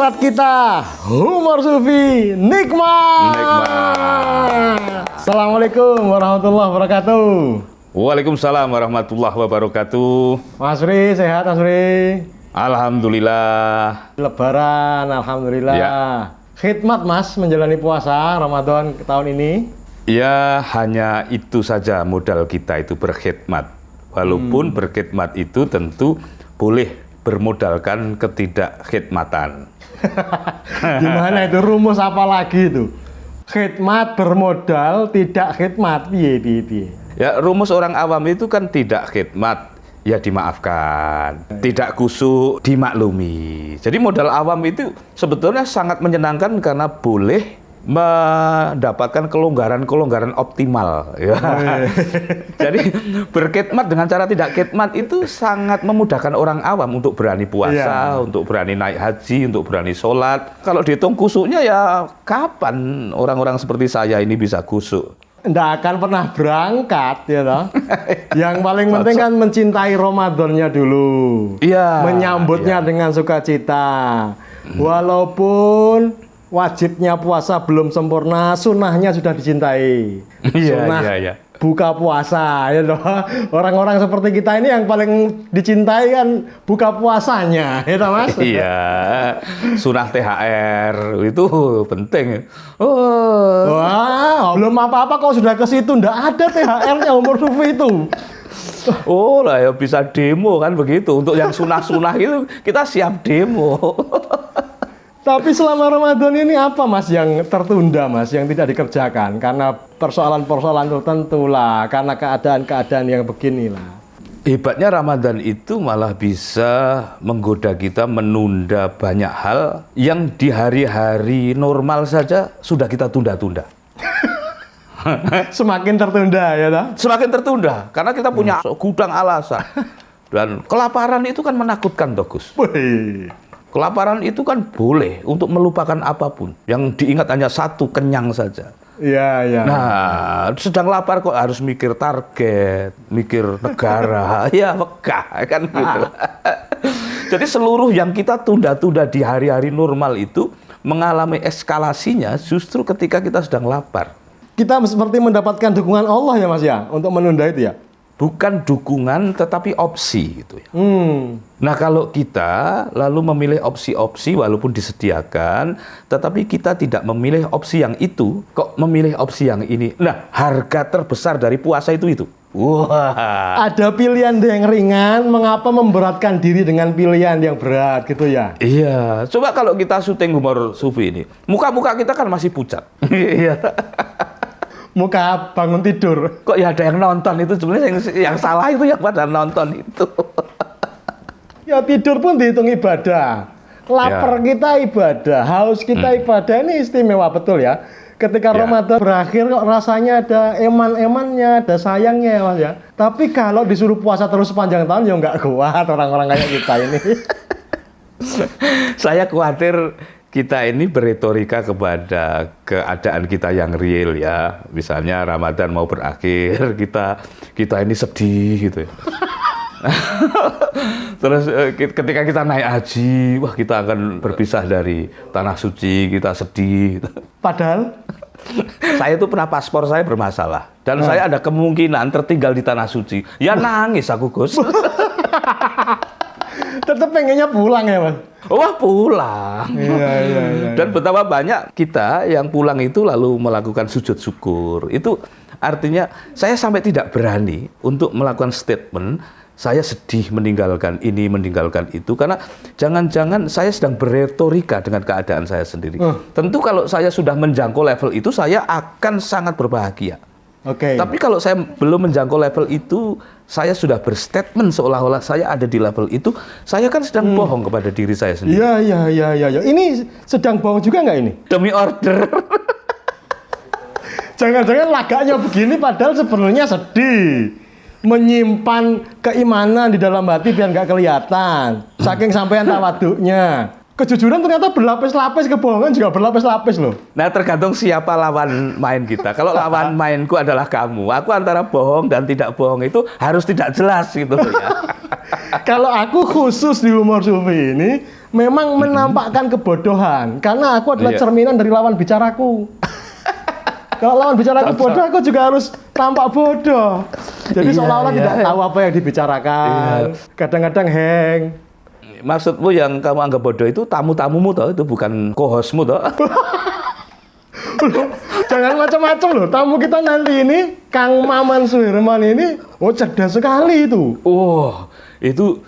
Isyarat kita, humor sufi, nikmat. Assalamualaikum warahmatullahi wabarakatuh. Waalaikumsalam warahmatullahi wabarakatuh. Mas Ri, sehat Mas Ri? Alhamdulillah. Lebaran, alhamdulillah. Ya. Khidmat Mas menjalani puasa Ramadan tahun ini. Ya, hanya itu saja modal kita itu berkhidmat. Walaupun berkhidmat itu tentu boleh bermodalkan ketidakkhidmatan. Gimana itu rumus apa lagi itu? Khidmat bermodal, tidak khidmat. Piye. Ya, rumus orang awam itu kan tidak khidmat, ya dimaafkan. Tidak kusuk, dimaklumi. Jadi modal awam itu sebetulnya sangat menyenangkan karena boleh mendapatkan kelonggaran optimal. Ya. Jadi berkhidmat dengan cara tidak khidmat itu sangat memudahkan orang awam untuk berani puasa, untuk berani naik haji, untuk berani sholat. Kalau dihitung kusuknya ya kapan orang-orang seperti saya ini bisa kusuk? Nggak akan pernah berangkat, ya toh. Yang paling penting kan mencintai Ramadannya dulu. Iya. Menyambutnya dengan sukacita. Walaupun wajibnya puasa belum sempurna, sunnahnya sudah dicintai. Sunnah buka puasa, ya toh. Orang-orang seperti kita ini yang paling dicintai kan buka puasanya, ya toh Mas? Iya, sunnah THR itu penting. Wah, belum apa-apa kok sudah ke situ, ndak ada THR-nya umur sufi itu. Oh lah ya bisa demo kan begitu. Untuk yang sunah-sunah itu kita siap demo. Tapi selama Ramadan ini apa Mas yang tertunda Mas, yang tidak dikerjakan? Karena persoalan-persoalan tertentu lah, karena keadaan-keadaan yang beginilah. Hebatnya Ramadan itu malah bisa menggoda kita menunda banyak hal yang di hari-hari normal saja sudah kita tunda-tunda. Semakin tertunda ya toh? Semakin tertunda, karena kita punya gudang alasan. Dan kelaparan itu kan menakutkan toh Gus. Kelaparan itu kan boleh untuk melupakan apapun. Yang diingat hanya satu, kenyang saja. Iya. Nah, sedang lapar kok harus mikir target, mikir negara. Ya, wegah kan gitu. Jadi seluruh yang kita tunda-tunda di hari-hari normal itu mengalami eskalasinya justru ketika kita sedang lapar. Kita seperti mendapatkan dukungan Allah ya Mas ya, untuk menunda itu ya? Bukan dukungan tetapi opsi gitu ya. Nah kalau kita lalu memilih opsi-opsi walaupun disediakan, tetapi kita tidak memilih opsi yang itu, kok memilih opsi yang ini. Nah harga terbesar dari puasa itu. Wah. Ada pilihan yang ringan, mengapa memberatkan diri dengan pilihan yang berat gitu ya? Iya, coba kalau kita syuting humor sufi ini, muka-muka kita kan masih pucat. Iya. Muka bangun tidur. Kok ya ada yang nonton itu sebenarnya yang salah itu yang pada nonton itu. Ya tidur pun dihitung ibadah. Lapar kita ibadah, haus kita ibadah, ini istimewa betul ya. Ketika Ramadan berakhir kok rasanya ada eman-emannya, ada sayangnya ya Mas ya. Tapi kalau disuruh puasa terus sepanjang tahun ya nggak kuat orang-orang kayak kita ini. Saya khawatir kita ini beretorika kepada keadaan kita yang real ya. Misalnya Ramadan mau berakhir, kita ini sedih gitu ya. Terus ketika kita naik haji, wah kita akan berpisah dari tanah suci, kita sedih gitu. Padahal saya itu pernah paspor saya bermasalah dan saya ada kemungkinan tertinggal di tanah suci. Ya nangis aku Gus. Tetap pengennya pulang ya Mas? Wah pulang. Iya. Dan betapa banyak kita yang pulang itu lalu melakukan sujud syukur. Itu artinya saya sampai tidak berani untuk melakukan statement saya sedih meninggalkan ini, meninggalkan itu. Karena jangan-jangan saya sedang beretorika dengan keadaan saya sendiri. Tentu kalau saya sudah menjangkau level itu, saya akan sangat berbahagia. Tapi kalau saya belum menjangkau level itu, saya sudah berstatement seolah-olah saya ada di level itu, saya kan sedang bohong kepada diri saya sendiri. Iya. Ini sedang bohong juga nggak ini? Demi order. Jangan-jangan lagaknya begini padahal sebenarnya sedih. Menyimpan keimanan di dalam hati biar nggak kelihatan. Saking sampean tawaduknya. Kejujuran ternyata berlapis-lapis, kebohongan juga berlapis-lapis loh. Nah tergantung siapa lawan main kita. Kalau lawan mainku adalah kamu, aku antara bohong dan tidak bohong itu harus tidak jelas gitu ya. Kalau aku khusus di humor sufi ini memang menampakkan kebodohan karena aku adalah Iya. cerminan dari lawan bicaraku. Kalau lawan bicaraku bodoh, aku juga harus tampak bodoh. Jadi Iya, seolah-olah iya. tidak tahu apa yang dibicarakan. Kadang-kadang hang. Maksudmu yang kamu anggap bodoh itu tamu-tamumu toh, itu bukan co-hostmu toh. Jangan macam-macam loh. Tamu kita nanti ini, Kang Maman Suherman ini, cerdas sekali itu. Oh, itu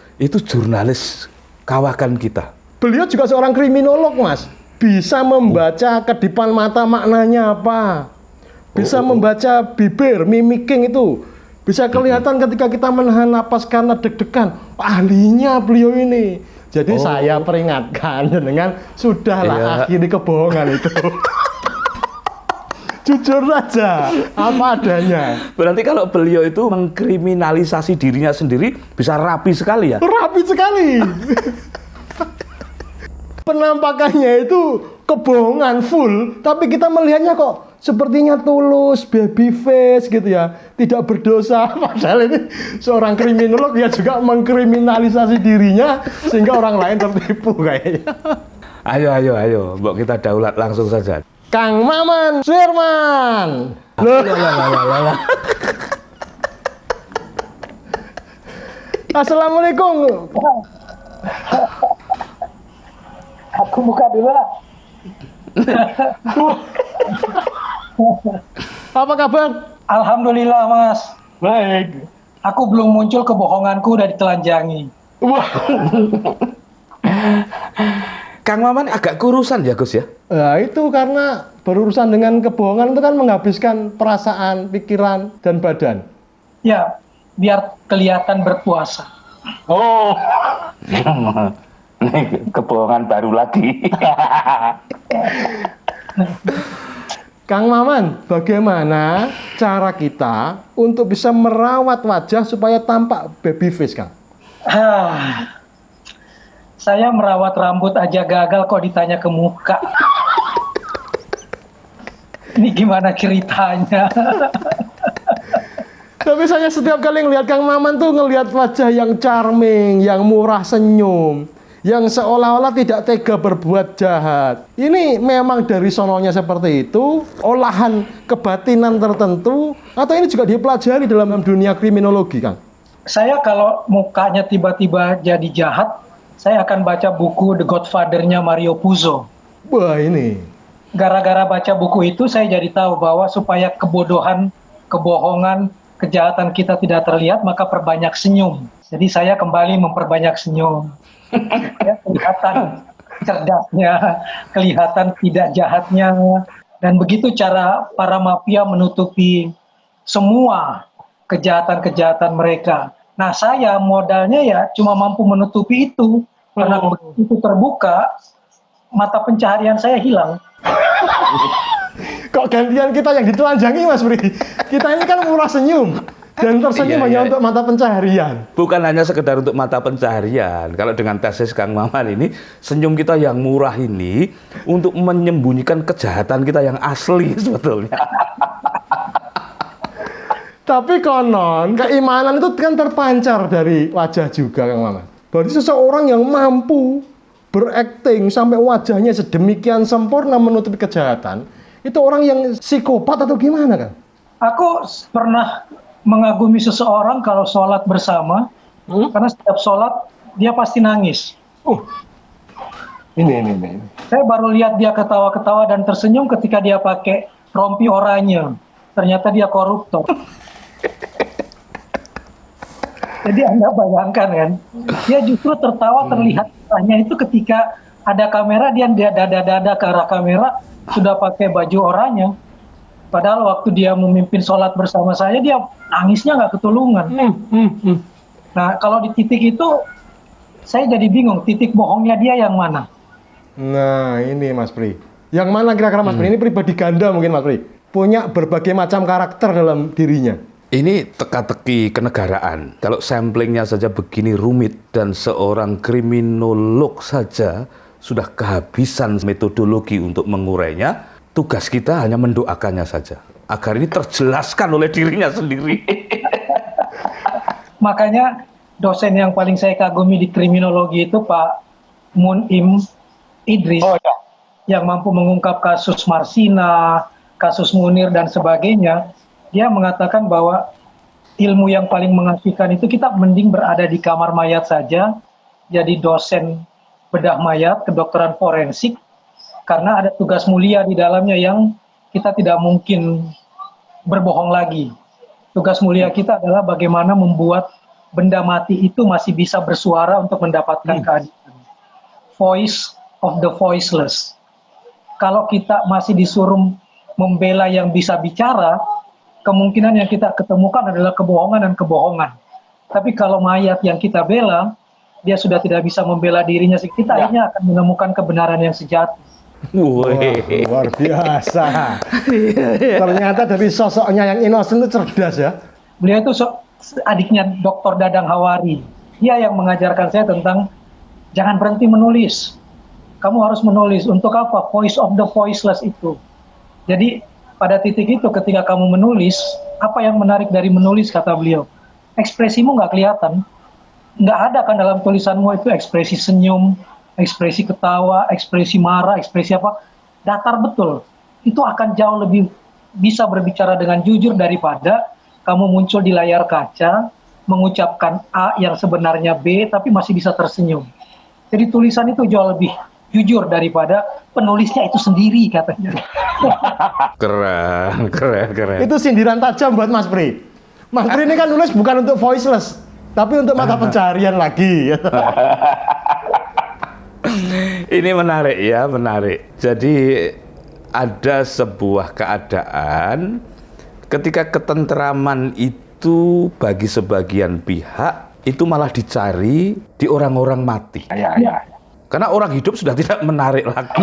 jurnalis kawakan kita. Beliau juga seorang kriminolog, Mas. Bisa membaca kedipan mata maknanya apa. Bisa membaca bibir, mimicking itu. Bisa kelihatan ketika kita menahan napas karena deg-degan. Ahlinya beliau ini. Jadi saya peringatkan dengan sudahlah Iya. akhiri kebohongan itu. Jujur aja, apa adanya. Berarti kalau beliau itu mengkriminalisasi dirinya sendiri bisa rapi sekali ya? Rapi sekali. Penampakannya itu kebohongan full, tapi kita melihatnya kok sepertinya tulus, baby face gitu ya, tidak berdosa. Padahal ini seorang kriminolog ya juga mengkriminalisasi dirinya sehingga orang lain tertipu kayaknya. Ayo, Mbok kita daulat langsung saja. Kang Maman Suherman. Loh. Assalamualaikum. Aku buka dulu lah. Apa kabar? Alhamdulillah Mas. Baik. Aku belum muncul, kebohonganku udah ditelanjangi. Wah. Kang Maman agak kurusan ya Gus ya? Nah, itu karena berurusan dengan kebohongan itu kan menghabiskan perasaan, pikiran, dan badan. Ya, biar kelihatan berpuasa. Oh. Ini kebohongan baru lagi. Kang Maman, bagaimana cara kita untuk bisa merawat wajah supaya tampak baby face, Kang? Saya merawat rambut aja gagal kok ditanya ke muka. Ini gimana ceritanya? Tapi saya setiap kali ngelihat Kang Maman tuh ngelihat wajah yang charming, yang murah senyum, yang seolah-olah tidak tega berbuat jahat. Ini memang dari sononya seperti itu, olahan kebatinan tertentu, atau ini juga dipelajari dalam dunia kriminologi, Kang? Saya kalau mukanya tiba-tiba jadi jahat, saya akan baca buku The Godfather-nya Mario Puzo. Wah, ini. Gara-gara baca buku itu saya jadi tahu bahwa supaya kebodohan, kebohongan, kejahatan kita tidak terlihat, maka perbanyak senyum. Jadi saya kembali memperbanyak senyum. Ya, kelihatan cerdasnya, kelihatan tidak jahatnya. Dan begitu cara para mafia menutupi semua kejahatan-kejahatan mereka. Nah, saya modalnya ya cuma mampu menutupi itu. Karena begitu terbuka, mata pencaharian saya hilang. Kok gantian kita yang ditelanjangi, Mas Bri? Kita ini kan murah senyum. Dan tersenyum Iya, hanya iya. untuk mata pencaharian. Bukan hanya sekedar untuk mata pencaharian. Kalau dengan tesis Kang Maman ini, senyum kita yang murah ini untuk menyembunyikan kejahatan kita yang asli sebetulnya. Tapi konon, keimanan itu kan terpancar dari wajah juga, Kang Maman. Berarti seseorang yang mampu berakting sampai wajahnya sedemikian sempurna menutupi kejahatan, itu orang yang psikopat atau gimana, Kang? Aku pernah mengagumi seseorang kalau sholat bersama, karena setiap sholat dia pasti nangis. Ini. Saya baru lihat dia ketawa-ketawa dan tersenyum ketika dia pakai rompi oranye. Ternyata dia koruptor. Jadi Anda bayangkan kan, dia justru tertawa terlihat kitanya itu ketika ada kamera, dia dada-dada ke arah kamera, sudah pakai baju oranye. Padahal waktu dia memimpin sholat bersama saya, dia nangisnya nggak ketulungan. Nah, kalau di titik itu, saya jadi bingung, titik bohongnya dia yang mana? Nah, ini Mas Pri. Yang mana kira-kira Mas Pri? Ini pribadi ganda mungkin Mas Pri. Punya berbagai macam karakter dalam dirinya. Ini teka-teki kenegaraan. Kalau samplingnya saja begini rumit dan seorang kriminolog saja sudah kehabisan metodologi untuk mengurainya, tugas kita hanya mendoakannya saja agar ini terjelaskan oleh dirinya sendiri. Makanya dosen yang paling saya kagumi di kriminologi itu Pak Munim Idris, yang mampu mengungkap kasus Marsina, kasus Munir dan sebagainya. Dia mengatakan bahwa ilmu yang paling mengasihkan itu kita mending berada di kamar mayat saja, jadi dosen bedah mayat, kedokteran forensik, karena ada tugas mulia di dalamnya yang kita tidak mungkin berbohong lagi. Tugas mulia kita adalah bagaimana membuat benda mati itu masih bisa bersuara untuk mendapatkan keadilan. Voice of the voiceless. Kalau kita masih disuruh membela yang bisa bicara, kemungkinan yang kita ketemukan adalah kebohongan dan kebohongan. Tapi kalau mayat yang kita bela, dia sudah tidak bisa membela dirinya, kita akhirnya akan menemukan kebenaran yang sejati. Wah, luar biasa. Ternyata dari sosoknya yang innocent itu cerdas ya. Beliau itu adiknya Dr. Dadang Hawari. Dia yang mengajarkan saya tentang jangan berhenti menulis. Kamu harus menulis. Untuk apa? Voice of the voiceless itu. Jadi pada titik itu ketika kamu menulis, apa yang menarik dari menulis, kata beliau? Ekspresimu nggak kelihatan. Nggak ada kan dalam tulisanmu itu ekspresi senyum, ekspresi ketawa, ekspresi marah, ekspresi apa. Datar betul. Itu akan jauh lebih bisa berbicara dengan jujur daripada kamu muncul di layar kaca, mengucapkan A yang sebenarnya B, tapi masih bisa tersenyum. Jadi tulisan itu jauh lebih jujur daripada penulisnya itu sendiri, katanya. Keren. Itu sindiran tajam buat Mas Pri. Mas Pri ini kan nulis bukan untuk voiceless, tapi untuk mata pencarian lagi. Ini menarik ya, menarik. Jadi ada sebuah keadaan ketika ketentraman itu bagi sebagian pihak itu malah dicari di orang-orang mati. Ya. Karena orang hidup sudah tidak menarik lagi.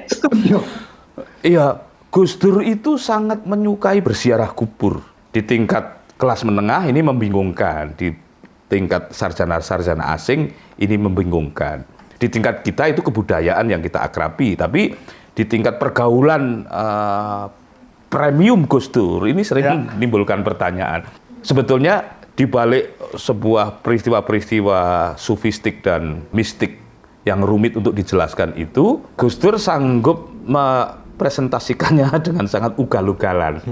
Setuju. Iya, Gus Dur itu sangat menyukai berziarah kubur. Di tingkat kelas menengah ini membingungkan, di tingkat sarjana-sarjana asing ini membingungkan. Di tingkat kita itu kebudayaan yang kita akrabi, tapi di tingkat pergaulan premium Gus Dur ini sering menimbulkan pertanyaan. Sebetulnya di balik sebuah peristiwa-peristiwa sufistik dan mistik yang rumit untuk dijelaskan itu, Gus Dur sanggup mempresentasikannya dengan sangat ugal-ugalan.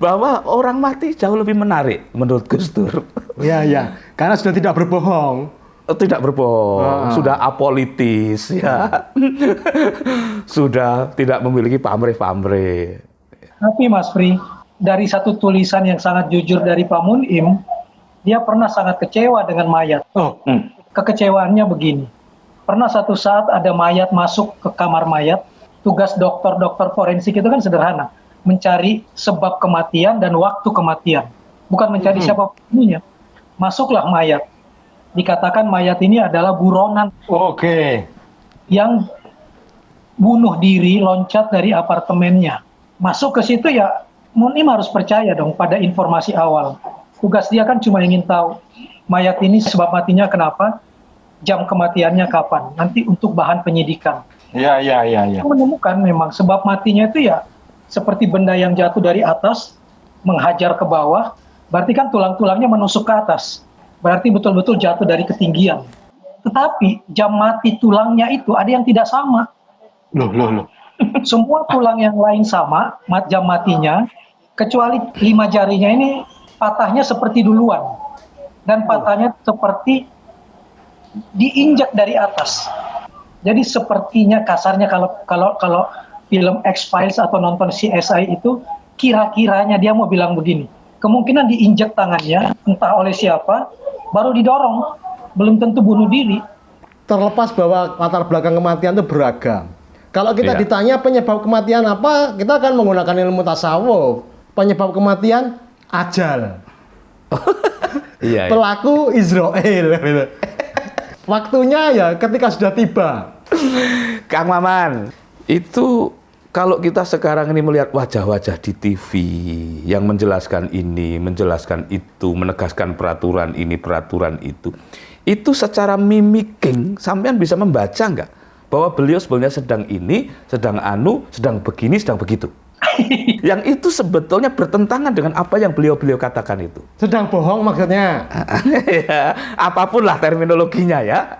Bahwa orang mati jauh lebih menarik menurut Gus Dur. Iya, karena sudah tidak berbohong. Tidak berbohong, sudah apolitis ya. Sudah tidak memiliki pamrih-pamrih. Tapi Mas Pri, dari satu tulisan yang sangat jujur dari Pak Munim, dia pernah sangat kecewa dengan mayat. Kekecewaannya begini. Pernah satu saat ada mayat masuk ke kamar mayat, tugas dokter forensik itu kan sederhana, mencari sebab kematian dan waktu kematian, bukan mencari siapa pembunuhnya. Masuklah mayat. Dikatakan mayat ini adalah buronan. Yang bunuh diri loncat dari apartemennya. Masuk ke situ ya, Munim harus percaya dong pada informasi awal. Tugas dia kan cuma ingin tahu mayat ini sebab matinya kenapa, jam kematiannya kapan, nanti untuk bahan penyidikan. Iya. Menemukan memang sebab matinya itu ya seperti benda yang jatuh dari atas menghajar ke bawah, berarti kan tulang-tulangnya menusuk ke atas. Berarti betul-betul jatuh dari ketinggian. Tetapi jam mati tulangnya itu ada yang tidak sama. Loh. Semua tulang yang lain sama, jam matinya, kecuali 5 jarinya ini patahnya seperti duluan. Dan patahnya seperti diinjak dari atas. Jadi sepertinya kasarnya kalau film X-Files atau nonton CSI itu, kira-kiranya dia mau bilang begini. Kemungkinan diinjak tangannya, entah oleh siapa, baru didorong, belum tentu bunuh diri. Terlepas bahwa latar belakang kematian itu beragam. Kalau kita ditanya penyebab kematian apa, kita akan menggunakan ilmu tasawuf. Penyebab kematian, ajal. Pelaku Israel. Waktunya ya ketika sudah tiba. Kang Maman, itu kalau kita sekarang ini melihat wajah-wajah di TV yang menjelaskan ini, menjelaskan itu, menegaskan peraturan ini, peraturan itu secara mimicking, sampean bisa membaca nggak? Bahwa beliau sebenarnya sedang ini, sedang anu, sedang begini, sedang begitu. Yang itu sebetulnya bertentangan dengan apa yang beliau-beliau katakan itu. Sedang bohong maksudnya. Ya, apapun lah terminologinya ya.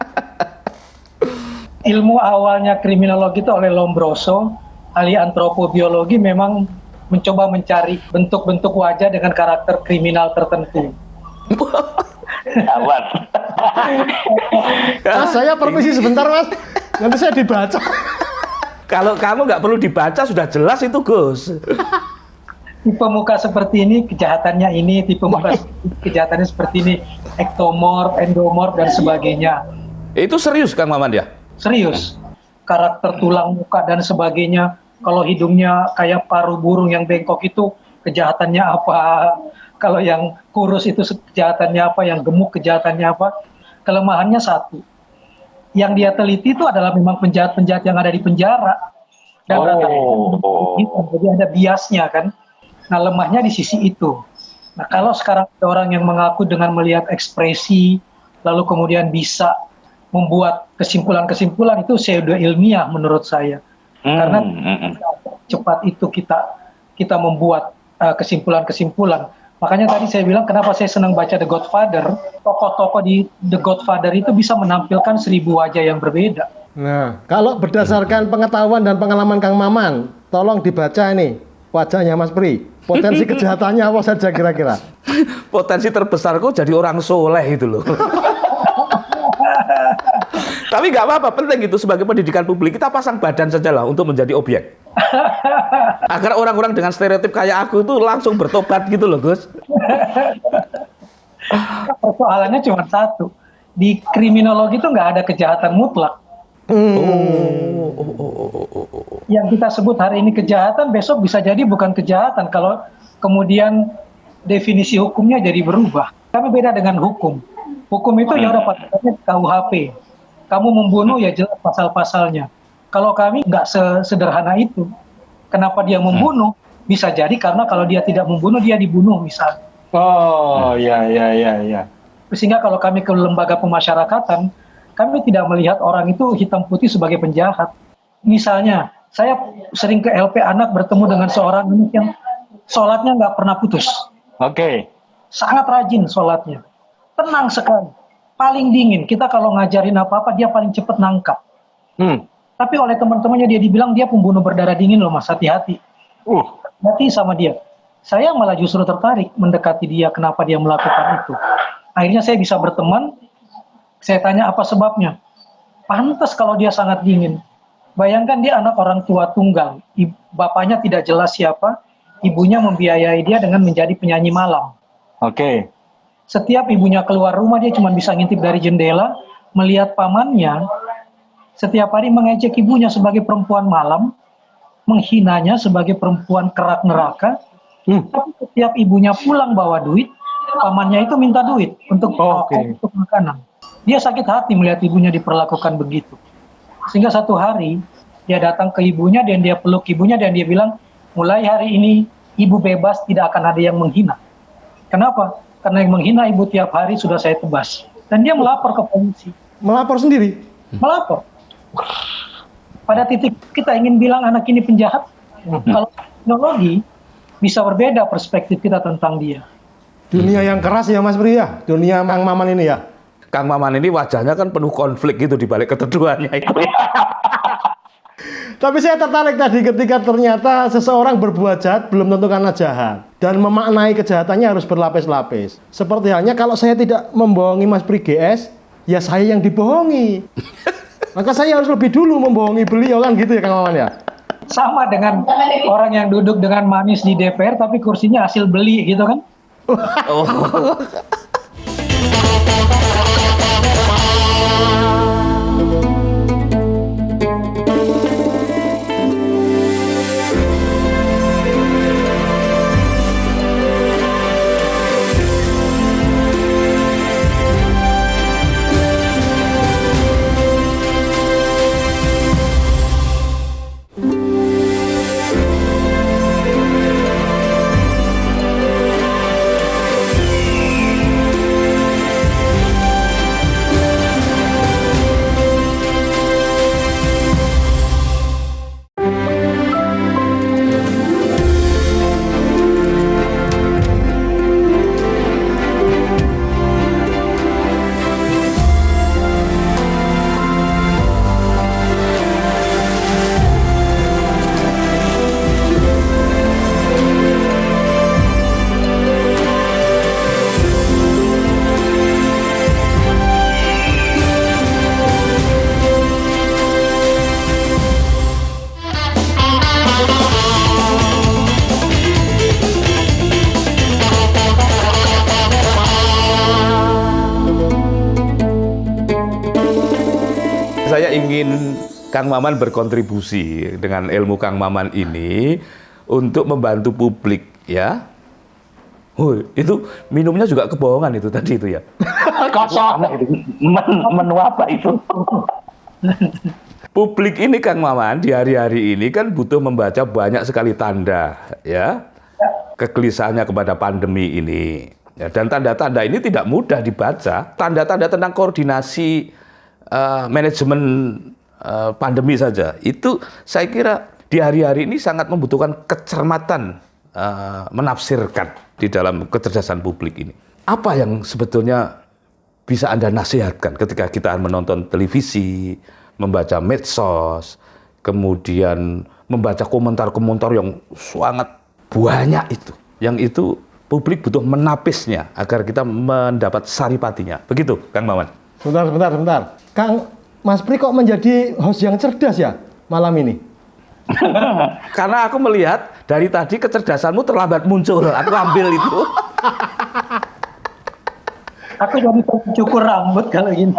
Ilmu awalnya kriminologi itu oleh Lombroso, ahli antropobiologi, memang mencoba mencari bentuk-bentuk wajah dengan karakter kriminal tertentu. Awan. Mas, saya permisi sebentar mas, nanti saya dibaca. Kalau kamu nggak perlu dibaca sudah jelas itu Gus. Tipe muka seperti ini kejahatannya ini, tipe muka kejahatannya seperti ini, ektomorf, endomorf dan sebagainya. Itu serius Kang Maman ya? Serius. Karakter tulang muka dan sebagainya. Kalau hidungnya kayak paru burung yang bengkok itu kejahatannya apa? Kalau yang kurus itu kejahatannya apa? Yang gemuk kejahatannya apa? Kelemahannya satu. Yang dia teliti itu adalah memang penjahat-penjahat yang ada di penjara. Dan jadi ada biasnya kan. Nah, lemahnya di sisi itu. Nah, kalau sekarang ada orang yang mengaku dengan melihat ekspresi, lalu kemudian bisa membuat kesimpulan-kesimpulan, itu pseudo ilmiah menurut saya. Karena cepat itu kita membuat kesimpulan-kesimpulan. Makanya tadi saya bilang kenapa saya senang baca The Godfather. Tokoh-tokoh di The Godfather itu bisa menampilkan 1000 wajah yang berbeda. Nah, kalau berdasarkan pengetahuan dan pengalaman Kang Maman, tolong dibaca ini wajahnya Mas Pri. Potensi kejahatannya apa saja kira-kira? Potensi terbesarku jadi orang soleh itu loh. Tapi nggak apa-apa, penting itu sebagai pendidikan publik. Kita pasang badan saja lah untuk menjadi objek. Agar orang-orang dengan stereotip kayak aku itu langsung bertobat gitu loh, Gus. Persoalannya cuma satu. Di kriminologi itu nggak ada kejahatan mutlak. Yang kita sebut hari ini kejahatan, besok bisa jadi bukan kejahatan. Kalau kemudian definisi hukumnya jadi berubah. Kami beda dengan hukum. Hukum itu ya udah pasalnya KUHP. Kamu membunuh ya jelas pasal-pasalnya. Kalau kami nggak sederhana itu. Kenapa dia membunuh? Bisa jadi karena kalau dia tidak membunuh, dia dibunuh misalnya. Oh, ya. Sehingga kalau kami ke lembaga pemasyarakatan, kami tidak melihat orang itu hitam putih sebagai penjahat. Misalnya, saya sering ke LP anak bertemu dengan seorang anak yang sholatnya nggak pernah putus. Oke. Sangat rajin sholatnya. Tenang sekali. Paling dingin. Kita kalau ngajarin apa-apa, dia paling cepat nangkap. Tapi oleh teman-temannya dia dibilang dia pembunuh berdarah dingin loh mas, hati-hati. Hati sama dia. Saya malah justru tertarik mendekati dia, kenapa dia melakukan itu. Akhirnya saya bisa berteman, saya tanya apa sebabnya. Pantas kalau dia sangat dingin. Bayangkan dia anak orang tua tunggal, bapaknya tidak jelas siapa, ibunya membiayai dia dengan menjadi penyanyi malam. Oke. Setiap ibunya keluar rumah, dia cuma bisa ngintip dari jendela, melihat pamannya, setiap hari mengejek ibunya sebagai perempuan malam, menghinanya sebagai perempuan kerak neraka. Tapi setiap ibunya pulang bawa duit, pamannya itu minta duit untuk untuk makanan. Dia sakit hati melihat ibunya diperlakukan begitu. Sehingga satu hari dia datang ke ibunya dan dia peluk ibunya dan dia bilang, mulai hari ini ibu bebas, tidak akan ada yang menghina. Kenapa? Karena yang menghina ibu tiap hari sudah saya tebas. Dan dia melapor ke polisi. Melapor sendiri? Melapor. Pada titik kita ingin bilang anak ini penjahat. Kalau teknologi bisa berbeda perspektif kita tentang dia. Dunia yang keras ya Mas Pri ya? Dunia Kang Maman ini ya? Kang Maman ini wajahnya kan penuh konflik gitu di balik keteduhannya itu. Tapi saya tertarik tadi ketika ternyata seseorang berbuat jahat belum tentu karena jahat. Dan memaknai kejahatannya harus berlapis-lapis. Seperti halnya kalau saya tidak membohongi Mas Pri GS, ya saya yang dibohongi. Maka saya harus lebih dulu membohongi beliau kan gitu ya Kang Maman ya? Sama dengan orang yang duduk dengan manis di DPR tapi kursinya hasil beli gitu kan. saya ingin Kang Maman berkontribusi dengan ilmu Kang Maman ini untuk membantu publik ya. Itu minumnya juga kebohongan itu tadi itu ya. Kosong. Menu apa itu? Publik ini Kang Maman di hari-hari ini kan butuh membaca banyak sekali tanda ya. Kegelisahannya kepada pandemi ini. Ya, dan tanda-tanda ini tidak mudah dibaca. Tanda-tanda tentang koordinasi manajemen pandemi saja. Itu saya kira di hari-hari ini sangat membutuhkan kecermatan menafsirkan di dalam kecerdasan publik ini. Apa yang sebetulnya bisa Anda nasihatkan ketika kita menonton televisi, membaca medsos, kemudian membaca komentar-komentar yang sangat banyak itu. Yang itu publik butuh menapisnya agar kita mendapat saripatinya. Begitu, Kang Maman. Sebentar. Kang Mas Pri kok menjadi host yang cerdas ya malam ini? Karena aku melihat dari tadi kecerdasanmu terlambat muncul. Aku ambil itu. Aku jadi cukur rambut kalau gini.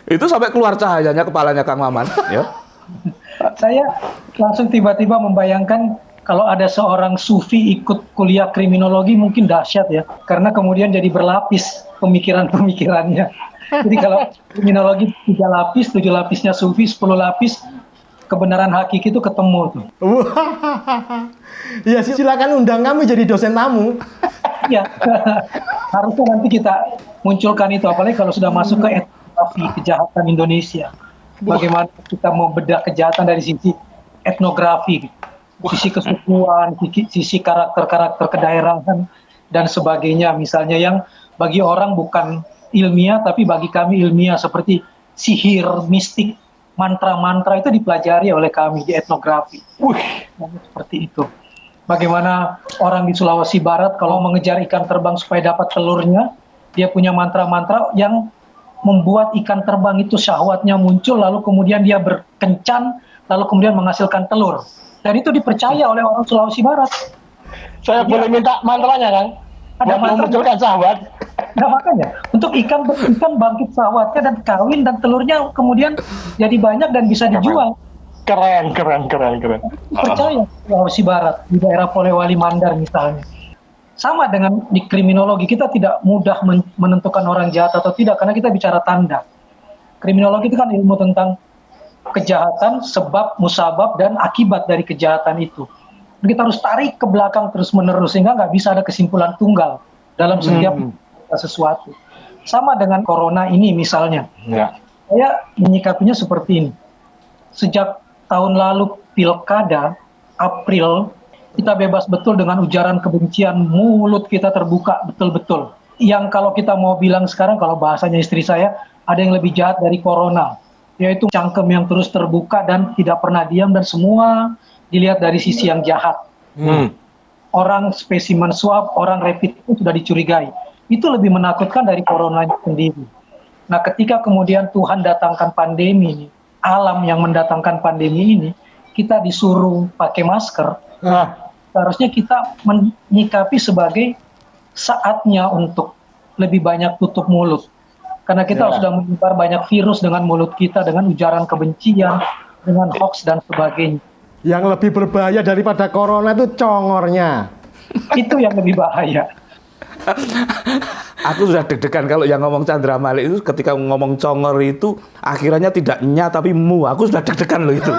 Itu sampai keluar cahayanya kepalanya Kang Maman. Ya. Saya langsung tiba-tiba membayangkan kalau ada seorang sufi ikut kuliah kriminologi mungkin dahsyat ya. Karena kemudian jadi berlapis pemikiran-pemikirannya. Jadi kalau kriminologi 3 lapis, 7 lapisnya sufi, 10 lapis kebenaran hakiki itu ketemu. Ya silakan undang kami jadi dosen tamu. Iya, harusnya nanti kita munculkan itu, apalagi kalau sudah masuk ke etnografi kejahatan Indonesia. Bagaimana kita membedah kejahatan dari sisi etnografi, sisi kesukuan, sisi karakter-karakter kedaerahan, dan sebagainya. Misalnya yang bagi orang bukan ilmiah, tapi bagi kami ilmiah, seperti sihir, mistik, mantra-mantra itu dipelajari oleh kami di etnografi. Seperti itu. Bagaimana orang di Sulawesi Barat kalau mengejar ikan terbang supaya dapat telurnya, dia punya mantra-mantra yang membuat ikan terbang itu syahwatnya muncul, lalu kemudian dia berkencan, lalu kemudian menghasilkan telur. Dan itu dipercaya oleh orang Sulawesi Barat. Saya boleh minta mantranya, Kang? Ada mantra memunculkan syahwat. Nah makanya, untuk ikan bangkit syahwatnya dan kawin dan telurnya kemudian jadi banyak dan bisa dijual. Keren. Percaya Sulawesi Barat di daerah Polewali Mandar misalnya. Sama dengan di kriminologi, kita tidak mudah menentukan orang jahat atau tidak karena kita bicara tanda. Kriminologi itu kan ilmu tentang kejahatan, sebab, musabab, dan akibat dari kejahatan itu. Kita harus tarik ke belakang terus-menerus sehingga nggak bisa ada kesimpulan tunggal dalam setiap sesuatu. Sama dengan corona ini misalnya. Ya. Saya menyikapinya seperti ini. Sejak tahun lalu pilkada, April, kita bebas betul dengan ujaran kebencian, mulut kita terbuka betul-betul. Yang kalau kita mau bilang sekarang, kalau bahasanya istri saya, ada yang lebih jahat dari corona, yaitu cangkem yang terus terbuka dan tidak pernah diam dan semua dilihat dari sisi yang jahat. Orang spesimen swab, orang rapid itu sudah dicurigai. Itu lebih menakutkan dari corona sendiri. Nah, ketika kemudian Tuhan datangkan pandemi ini, alam yang mendatangkan pandemi ini, kita disuruh pakai masker. Seharusnya kita menyikapi sebagai saatnya untuk lebih banyak tutup mulut. Karena kita sudah menyebar banyak virus dengan mulut kita, dengan ujaran kebencian, dengan hoax dan sebagainya. Yang lebih berbahaya daripada corona itu congornya. Itu yang lebih bahaya. Aku sudah deg-degan kalau yang ngomong Chandra Malik itu ketika ngomong congor itu akhirnya tidak nya tapi mu. Aku sudah deg-degan loh itu.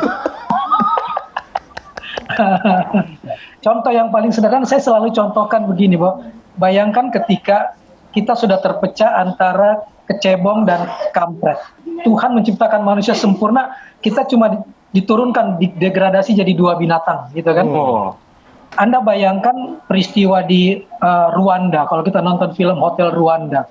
Contoh yang paling sederhana saya selalu contohkan begini, Bo. Bayangkan ketika kita sudah terpecah antara kecebong dan kampret. Tuhan menciptakan manusia sempurna, kita cuma diturunkan, degradasi jadi 2 binatang, gitu kan? Anda bayangkan peristiwa di Rwanda, kalau kita nonton film Hotel Rwanda.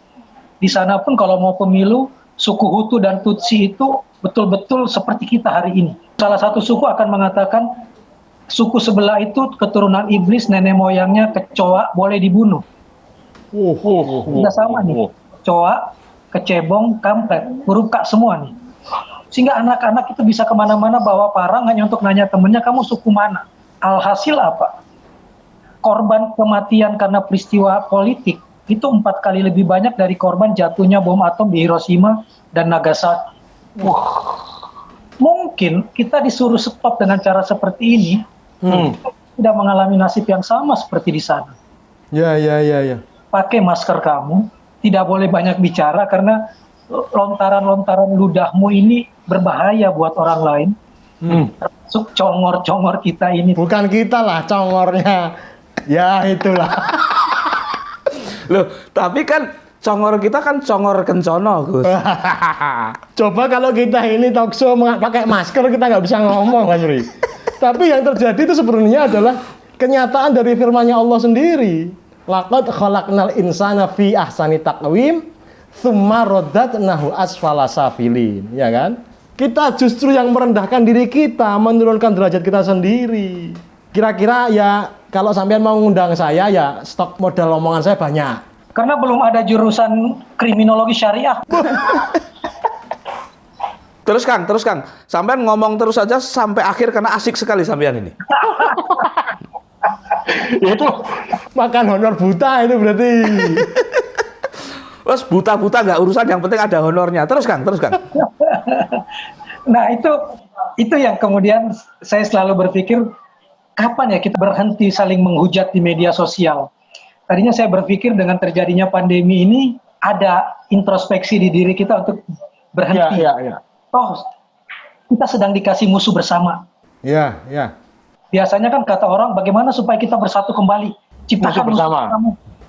Di sana pun kalau mau pemilu, suku Hutu dan Tutsi itu betul-betul seperti kita hari ini. Salah satu suku akan mengatakan, suku sebelah itu keturunan iblis, nenek moyangnya kecoa, boleh dibunuh. Kita sama nih, kecoa, kecebong, kampret, huruf K semua nih. Sehingga anak-anak itu bisa kemana-mana bawa parang hanya untuk nanya temennya, kamu suku mana? Alhasil apa? Korban kematian karena peristiwa politik itu 4 kali lebih banyak dari korban jatuhnya bom atom di Hiroshima dan Nagasaki. Mungkin kita disuruh stop dengan cara seperti ini, tidak mengalami nasib yang sama seperti di sana. Ya. Pakai masker kamu, tidak boleh banyak bicara karena lontaran-lontaran ludahmu ini berbahaya buat orang lain. Termasuk congor-congor kita ini. Bukan kita lah congornya. Ya itulah. Loh, tapi kan congor kita kan congor kencono, Gus. Coba kalau kita ini talkshow pakai masker kita nggak bisa ngomong kan, Ri. Tapi yang terjadi itu sebenarnya adalah kenyataan dari firman-Nya Allah sendiri. Laqad khalaqnal insana fi ahsani taqwim tsumma radadnahu asfala safilin, ya kan? Kita justru yang merendahkan diri kita, menurunkan derajat kita sendiri. Kira-kira ya kalau sampean mau ngundang saya ya stok modal omongan saya banyak. Karena belum ada jurusan kriminologi syariah. Terus Kang, sampean ngomong terus aja sampai akhir karena asik sekali sampean ini. Itu Makan honor buta itu berarti. Terus buta-buta nggak urusan, yang penting ada honornya. Terus Kang. Nah itu yang kemudian saya selalu berpikir, kapan ya kita berhenti saling menghujat di media sosial. Tadinya saya berpikir dengan terjadinya pandemi ini ada introspeksi di diri kita untuk berhenti. Ya. Toh kita sedang dikasih musuh bersama. Ya. Biasanya kan kata orang, bagaimana supaya kita bersatu kembali? Ciptakan Musuh bersama.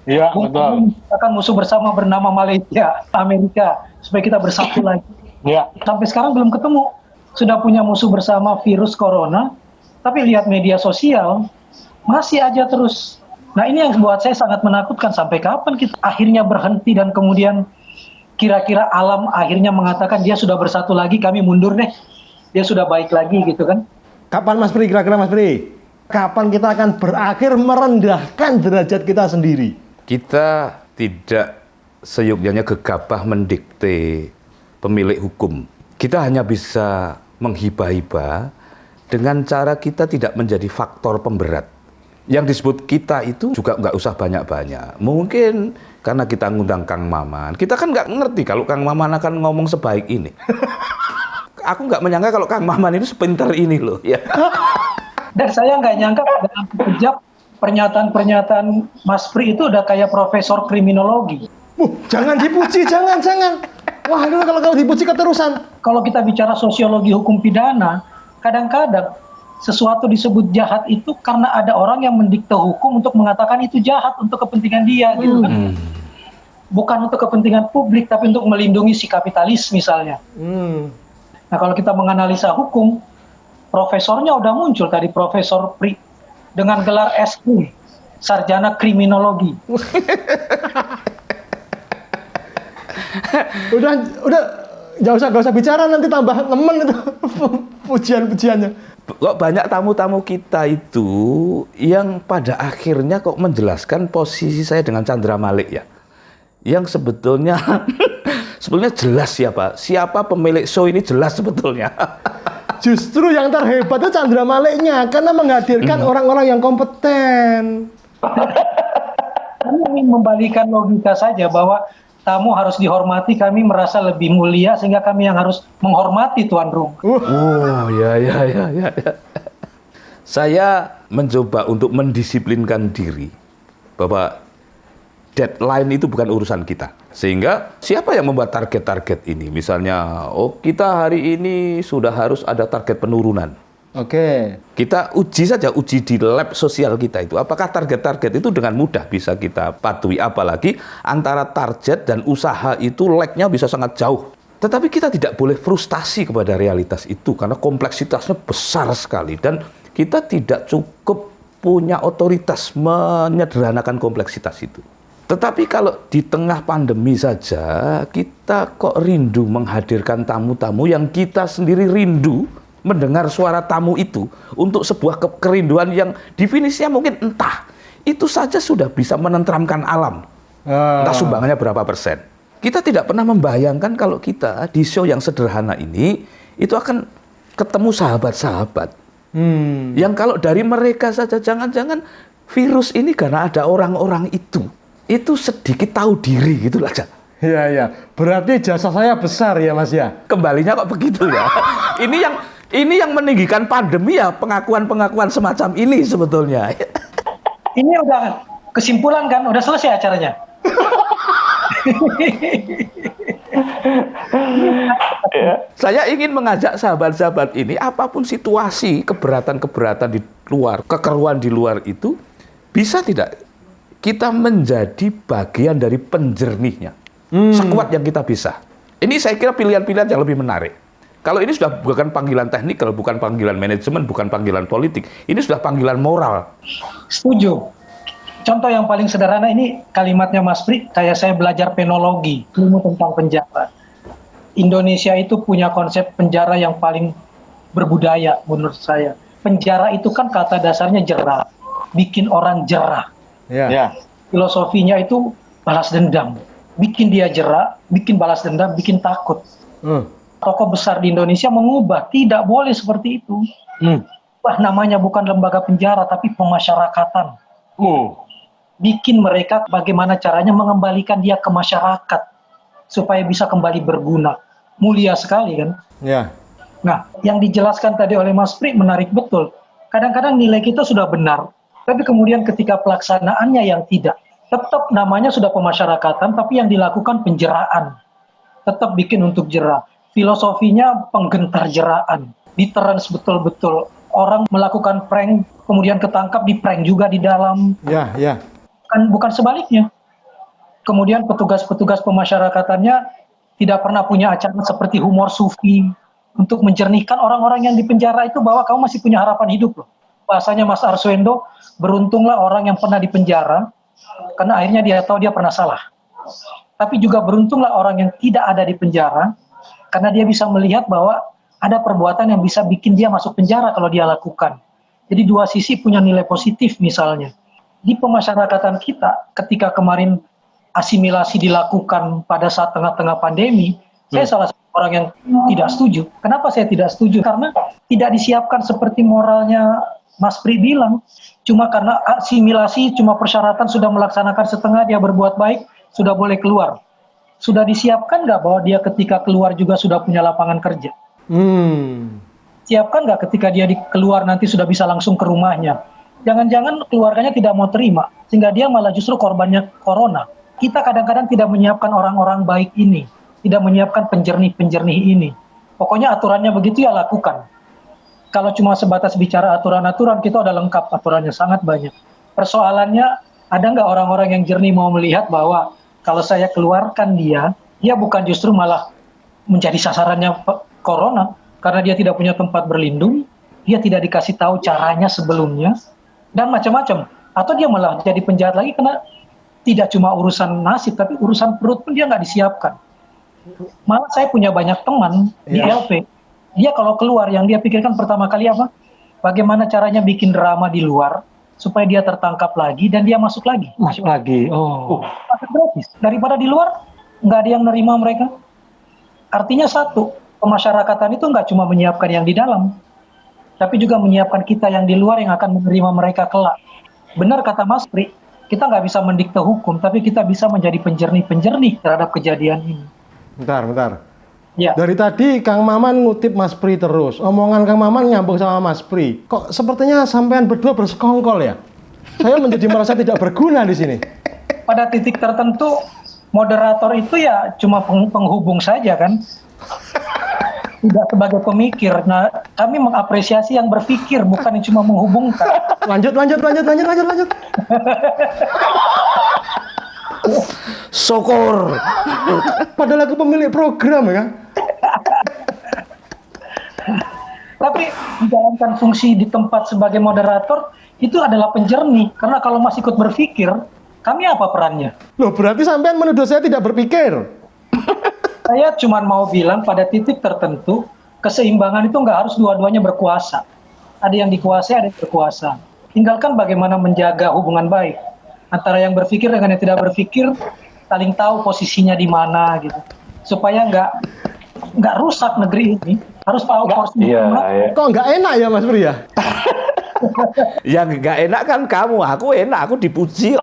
Iya, betul. Ciptakan musuh bersama bernama Malaysia, Amerika, supaya kita bersatu lagi. Ya. Sampai sekarang belum ketemu. Sudah punya musuh bersama virus corona, tapi lihat media sosial, masih aja terus. Nah ini yang buat saya sangat menakutkan, sampai kapan kita akhirnya berhenti dan kemudian kira-kira alam akhirnya mengatakan dia sudah bersatu lagi, kami mundur deh, dia sudah baik lagi gitu kan. Kapan Mas Pri, kira-kira Mas Pri? Kapan kita akan berakhir merendahkan derajat kita sendiri? Kita tidak seyogyanya gegabah mendikte pemilik hukum. Kita hanya bisa menghibah-hibah dengan cara kita tidak menjadi faktor pemberat. Yang disebut kita itu juga nggak usah banyak-banyak. Mungkin karena kita ngundang Kang Maman. Kita kan nggak ngerti kalau Kang Maman akan ngomong sebaik ini. Aku nggak menyangka kalau Kang Maman itu sepinter ini loh. Ya. Dan saya nggak nyangka dalam sekejap pernyataan-pernyataan Mas Pri itu udah kayak profesor kriminologi. Jangan dipuji, jangan. Wah, itu kalau dipuji keterusan. Kalau kita bicara sosiologi hukum pidana, kadang-kadang sesuatu disebut jahat itu karena ada orang yang mendikte hukum untuk mengatakan itu jahat untuk kepentingan dia, gitu kan? Bukan untuk kepentingan publik, tapi untuk melindungi si kapitalis misalnya. Nah, kalau kita menganalisa hukum, profesornya udah muncul tadi, Profesor Pri dengan gelar S.Krim, sarjana kriminologi. Udah nggak usah bicara, nanti tambah temen itu pujian-pujiannya. Kok banyak tamu-tamu kita itu yang pada akhirnya kok menjelaskan posisi saya dengan Chandra Malik ya, yang sebetulnya jelas siapa pemilik show ini, jelas sebetulnya. Justru yang terhebat itu Chandra Maliknya, karena menghadirkan orang-orang yang kompeten. Kami ingin membalikan logika saja bahwa tamu harus dihormati, kami merasa lebih mulia sehingga kami yang harus menghormati tuan rumah. Oh, ya. Saya mencoba untuk mendisiplinkan diri bahwa deadline itu bukan urusan kita. Sehingga siapa yang membuat target-target ini? Misalnya, kita hari ini sudah harus ada target penurunan. Oke. Kita uji di lab sosial kita itu. Apakah target-target itu dengan mudah bisa kita patuhi? Apalagi antara target dan usaha itu lag-nya bisa sangat jauh. Tetapi kita tidak boleh frustasi kepada realitas itu karena kompleksitasnya besar sekali. Dan kita tidak cukup punya otoritas menyederhanakan kompleksitas itu. Tetapi kalau di tengah pandemi saja, kita kok rindu menghadirkan tamu-tamu yang kita sendiri rindu mendengar suara tamu itu untuk sebuah kerinduan yang definisinya mungkin entah. Itu saja sudah bisa menenteramkan alam. Entah sumbangannya berapa persen. Kita tidak pernah membayangkan kalau kita di show yang sederhana ini, itu akan ketemu sahabat-sahabat. Yang kalau dari mereka saja, jangan-jangan virus ini karena ada orang-orang itu. itu sedikit tahu diri gitu aja. Iya, iya. Berarti jasa saya besar ya, Mas ya? Kembalinya kok begitu ya. Ini yang meninggikan pandemi ya, pengakuan-pengakuan semacam ini sebetulnya. Ini udah kesimpulan kan, udah selesai acaranya. Saya ingin mengajak sahabat-sahabat ini, apapun situasi keberatan-keberatan di luar, kekeruan di luar itu, bisa tidak kita menjadi bagian dari penjernihnya, sekuat yang kita bisa. Ini saya kira pilihan-pilihan yang lebih menarik. Kalau ini sudah bukan panggilan teknikal, bukan panggilan manajemen, bukan panggilan politik, ini sudah panggilan moral. Setuju. Contoh yang paling sederhana ini kalimatnya Mas Pri, kayak saya belajar penologi, ilmu tentang penjara. Indonesia itu punya konsep penjara yang paling berbudaya menurut saya. Penjara itu kan kata dasarnya jerah, bikin orang jerah. Ya. Ya. Filosofinya itu balas dendam, bikin dia jerah, bikin balas dendam, bikin takut. Tokoh besar di Indonesia mengubah, tidak boleh seperti itu. Wah, namanya bukan lembaga penjara, tapi pemasyarakatan. Bikin mereka bagaimana caranya mengembalikan dia ke masyarakat supaya bisa kembali berguna. Mulia sekali kan? Ya. Nah, yang dijelaskan tadi oleh Mas Pri menarik betul. Kadang-kadang nilai kita sudah benar, tapi kemudian ketika pelaksanaannya yang tidak. Tetap namanya sudah pemasyarakatan, tapi yang dilakukan penjeraan. Tetap bikin untuk jerah. Filosofinya penggentar jeraan. Deterrence betul-betul. Orang melakukan prank, kemudian ketangkap di prank juga di dalam. Ya, ya. Bukan sebaliknya. Kemudian petugas-petugas pemasyarakatannya tidak pernah punya acara seperti humor sufi untuk menjernihkan orang-orang yang di penjara itu bahwa kamu masih punya harapan hidup loh. Bahasanya Mas Arswendo, beruntunglah orang yang pernah di penjara karena akhirnya dia tahu dia pernah salah. Tapi juga beruntunglah orang yang tidak ada di penjara karena dia bisa melihat bahwa ada perbuatan yang bisa bikin dia masuk penjara kalau dia lakukan. Jadi dua sisi punya nilai positif misalnya. Di pemasyarakatan kita, ketika kemarin asimilasi dilakukan pada saat tengah-tengah pandemi, saya salah satu orang yang tidak setuju. Kenapa saya tidak setuju? Karena tidak disiapkan seperti moralnya Mas Pri bilang. Cuma karena asimilasi, cuma persyaratan sudah melaksanakan setengah, dia berbuat baik, sudah boleh keluar. Sudah disiapkan nggak bahwa dia ketika keluar juga sudah punya lapangan kerja? Siapkan nggak ketika dia keluar nanti sudah bisa langsung ke rumahnya? Jangan-jangan keluarganya tidak mau terima, sehingga dia malah justru korbannya corona. Kita kadang-kadang tidak menyiapkan orang-orang baik ini, tidak menyiapkan penjernih-penjernih ini. Pokoknya aturannya begitu ya lakukan. Kalau cuma sebatas bicara aturan-aturan, kita udah lengkap, aturannya sangat banyak. Persoalannya, ada nggak orang-orang yang jernih mau melihat bahwa kalau saya keluarkan dia bukan justru malah menjadi sasarannya corona, karena dia tidak punya tempat berlindung, dia tidak dikasih tahu caranya sebelumnya, dan macam-macam. Atau dia malah jadi penjahat lagi karena tidak cuma urusan nasib, tapi urusan perut pun dia nggak disiapkan. Malah saya punya banyak teman di LP, dia kalau keluar yang dia pikirkan pertama kali apa? Bagaimana caranya bikin drama di luar supaya dia tertangkap lagi dan dia masuk lagi. Masuk lagi. Oh. Gratis. Daripada di luar nggak ada yang nerima mereka. Artinya satu, pemasyarakatan itu nggak cuma menyiapkan yang di dalam, tapi juga menyiapkan kita yang di luar yang akan menerima mereka kelak. Benar kata Mas Pri, kita nggak bisa mendikte hukum, tapi kita bisa menjadi penjernih-penjernih terhadap kejadian ini. Bentar. Ya. Dari tadi Kang Maman ngutip Mas Pri terus. Omongan Kang Maman nyambung sama Mas Pri. Kok sepertinya sampean berdua bersekongkol ya? Saya menjadi merasa tidak berguna di sini. Pada titik tertentu, moderator itu ya cuma penghubung saja kan? Tidak sebagai pemikir. Nah, kami mengapresiasi yang berpikir, bukan yang cuma menghubungkan. Lanjut. Syukur. Padahal aku pemilik program ya. Tapi menjalankan fungsi di tempat sebagai moderator itu adalah penjernih. Karena kalau masih ikut berpikir, kami apa perannya? Loh, berarti sampean menuduh saya tidak berpikir. Saya cuma mau bilang pada titik tertentu, keseimbangan itu nggak harus dua-duanya berkuasa. Ada yang dikuasai, ada yang berkuasa. Tinggalkan bagaimana menjaga hubungan baik antara yang berpikir dengan yang tidak berpikir, saling tahu posisinya di mana gitu, supaya nggak rusak negeri ini. Harus tahu porsinya. Iya. Kok nggak enak ya Mas Pri ya? Yang nggak enak kan kamu, aku enak, aku dipuji.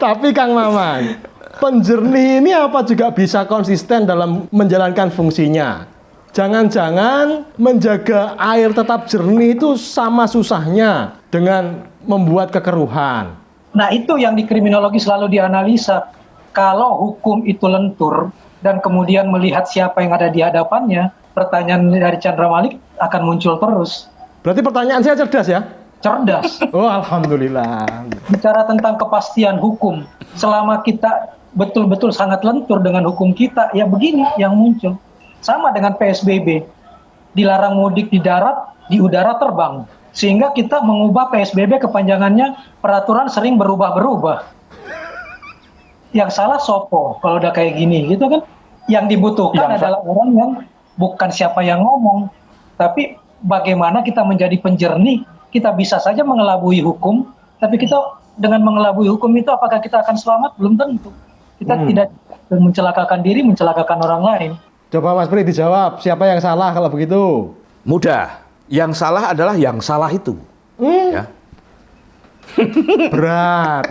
Tapi Kang Maman, penjernih ini apa juga bisa konsisten dalam menjalankan fungsinya? Jangan-jangan menjaga air tetap jernih itu sama susahnya dengan membuat kekeruhan. Nah, itu yang di kriminologi selalu dianalisa. Kalau hukum itu lentur dan kemudian melihat siapa yang ada di hadapannya, pertanyaan dari Chandra Malik akan muncul terus. Berarti pertanyaan saya cerdas ya? Cerdas. Oh, alhamdulillah. Bicara tentang kepastian hukum, selama kita betul-betul sangat lentur dengan hukum kita, ya begini yang muncul. Sama dengan PSBB, dilarang mudik di darat, di udara terbang. Sehingga kita mengubah PSBB kepanjangannya, peraturan sering berubah-berubah. Yang salah sopo kalau udah kayak gini, gitu kan? Yang dibutuhkan adalah orang yang bukan siapa yang ngomong, tapi bagaimana kita menjadi penjernih. Kita bisa saja mengelabui hukum, tapi kita dengan mengelabui hukum itu apakah kita akan selamat? Belum tentu. Kita tidak mencelakakan diri, mencelakakan orang lain. Coba Mas Pri dijawab, siapa yang salah kalau begitu? Mudah. Yang salah adalah yang salah itu. Ya. Berat.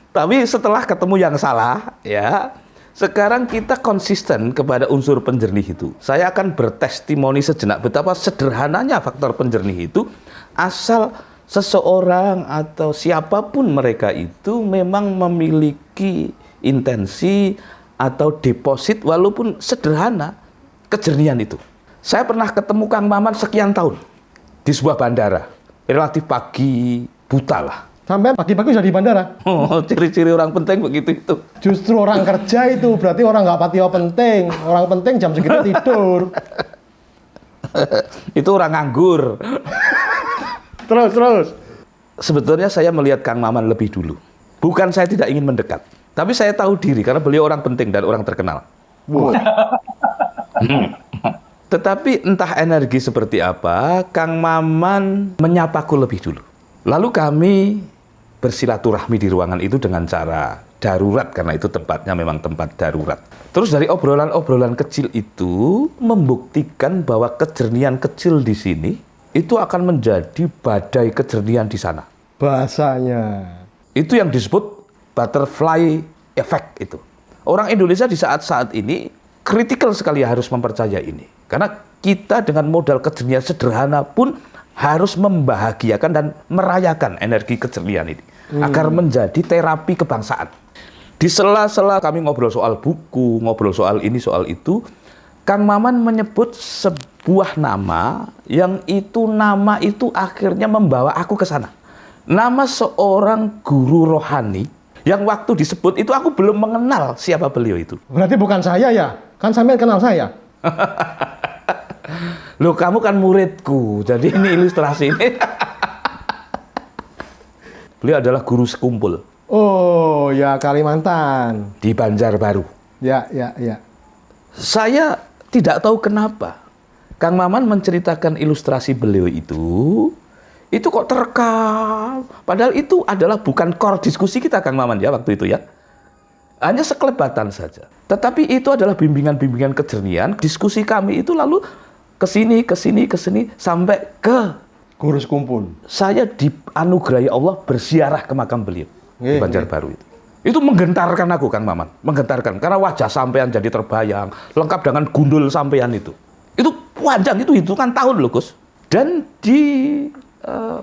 Tapi setelah ketemu yang salah, ya, sekarang kita konsisten kepada unsur penjernih itu. Saya akan bertestimoni sejenak betapa sederhananya faktor penjernih itu, asal seseorang atau siapapun mereka itu memang memiliki intensi atau deposit walaupun sederhana kejernihan itu. Saya pernah ketemu Kang Maman sekian tahun di sebuah bandara, relatif pagi, buta lah. Sampai pagi-pagi sudah di bandara? Oh, ciri-ciri orang penting begitu itu. Justru orang kerja itu, berarti orang nggak patio penting. Orang penting jam segitu tidur. Itu orang nganggur. Terus. Sebetulnya saya melihat Kang Maman lebih dulu. Bukan saya tidak ingin mendekat, tapi saya tahu diri karena beliau orang penting dan orang terkenal. Wow. Tetapi entah energi seperti apa, Kang Maman menyapaku lebih dulu. Lalu kami bersilaturahmi di ruangan itu dengan cara darurat, karena itu tempatnya memang tempat darurat. Terus dari obrolan-obrolan kecil itu membuktikan bahwa kejernihan kecil di sini itu akan menjadi badai kejernihan di sana. Bahasanya. Itu yang disebut butterfly effect itu. Orang Indonesia di saat-saat ini kritikal sekali harus mempercayai ini. Karena kita dengan modal kejernihan sederhana pun harus membahagiakan dan merayakan energi kejernihan ini. Agar menjadi terapi kebangsaan. Di sela-sela kami ngobrol soal buku, ngobrol soal ini, soal itu, Kang Maman menyebut sebuah nama yang itu nama itu akhirnya membawa aku ke sana. Nama seorang guru rohani yang waktu disebut itu aku belum mengenal siapa beliau itu. Berarti bukan saya ya? Kan sampean kenal saya. Loh, kamu kan muridku, jadi ini ilustrasi ini. Beliau adalah guru sekumpul. Oh ya, Kalimantan. Di Banjarbaru. Ya. Saya tidak tahu kenapa Kang Maman menceritakan ilustrasi beliau itu kok terekam. Padahal itu adalah bukan core diskusi kita Kang Maman ya waktu itu ya. Hanya sekelebatan saja. Tetapi itu adalah bimbingan-bimbingan kejernihan. Diskusi kami itu lalu kesini sampai ke Guru sekumpul. saya dianugerahi Allah berziarah ke makam beliau di Banjarbaru itu. Itu menggentarkan aku Kang Maman, menggentarkan karena wajah sampean jadi terbayang, lengkap dengan gundul sampean itu. Itu panjang, itu hitungan tahun loh Gus. Dan di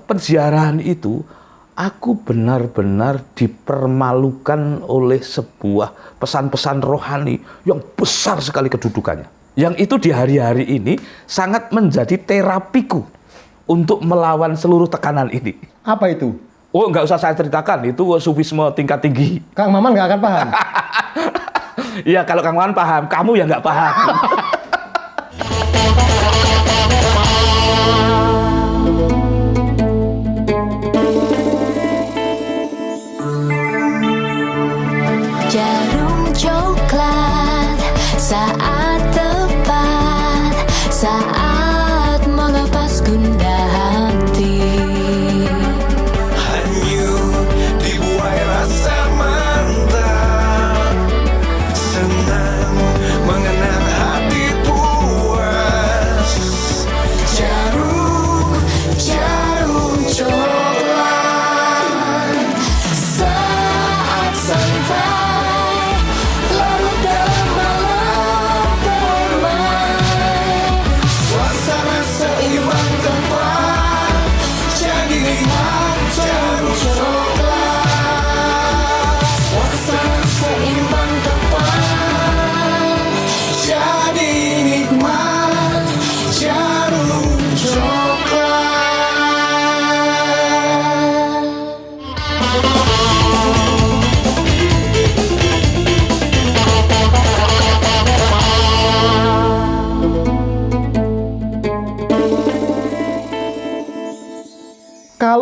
penziarahan itu aku benar-benar dipermalukan oleh sebuah pesan-pesan rohani yang besar sekali kedudukannya. Yang itu di hari-hari ini sangat menjadi terapiku untuk melawan seluruh tekanan ini. Apa itu? Oh, nggak usah saya ceritakan, itu sufisme tingkat tinggi. Kang Maman nggak akan paham. Iya, kalau Kang Maman paham, kamu yang nggak paham. Jarum coklat saat tepat, saat melepas gundah hati. Hanyut dibuai rasa mantap, senang mengenang hati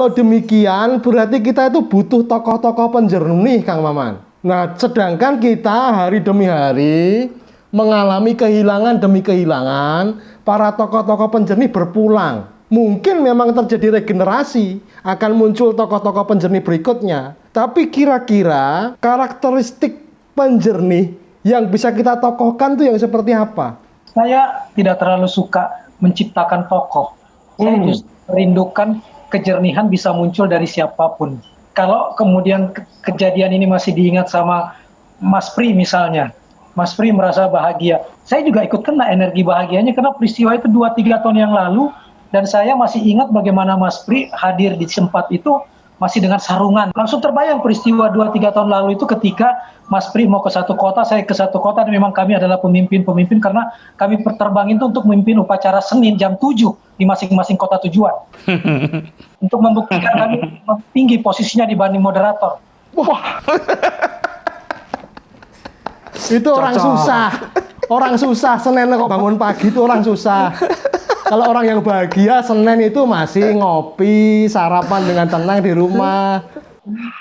Kalau demikian berarti kita itu butuh tokoh-tokoh penjernih, Kang Maman. Nah, sedangkan kita hari demi hari mengalami kehilangan demi kehilangan, para tokoh-tokoh penjernih berpulang. Mungkin memang terjadi regenerasi, akan muncul tokoh-tokoh penjernih berikutnya. Tapi kira-kira karakteristik penjernih yang bisa kita tokohkan tuh yang seperti apa? Saya tidak terlalu suka menciptakan tokoh. Saya justru merindukan kejernihan bisa muncul dari siapapun. Kalau kemudian kejadian ini masih diingat sama Mas Pri misalnya, Mas Pri merasa bahagia. Saya juga ikut kena energi bahagianya karena peristiwa itu 2-3 tahun yang lalu, dan saya masih ingat bagaimana Mas Pri hadir di tempat itu masih dengan sarungan. Langsung terbayang peristiwa 2-3 tahun lalu itu ketika Mas Pri mau ke satu kota, saya ke satu kota, dan memang kami adalah pemimpin-pemimpin karena kami terbang itu untuk memimpin upacara Senin jam 7 di masing-masing kota tujuan. Untuk membuktikan kami tinggi posisinya dibanding moderator. Wah. Itu orang susah. Orang susah, Senin kok bangun pagi itu orang susah. Kalau orang yang bahagia, Senin itu masih ngopi, sarapan dengan tenang di rumah.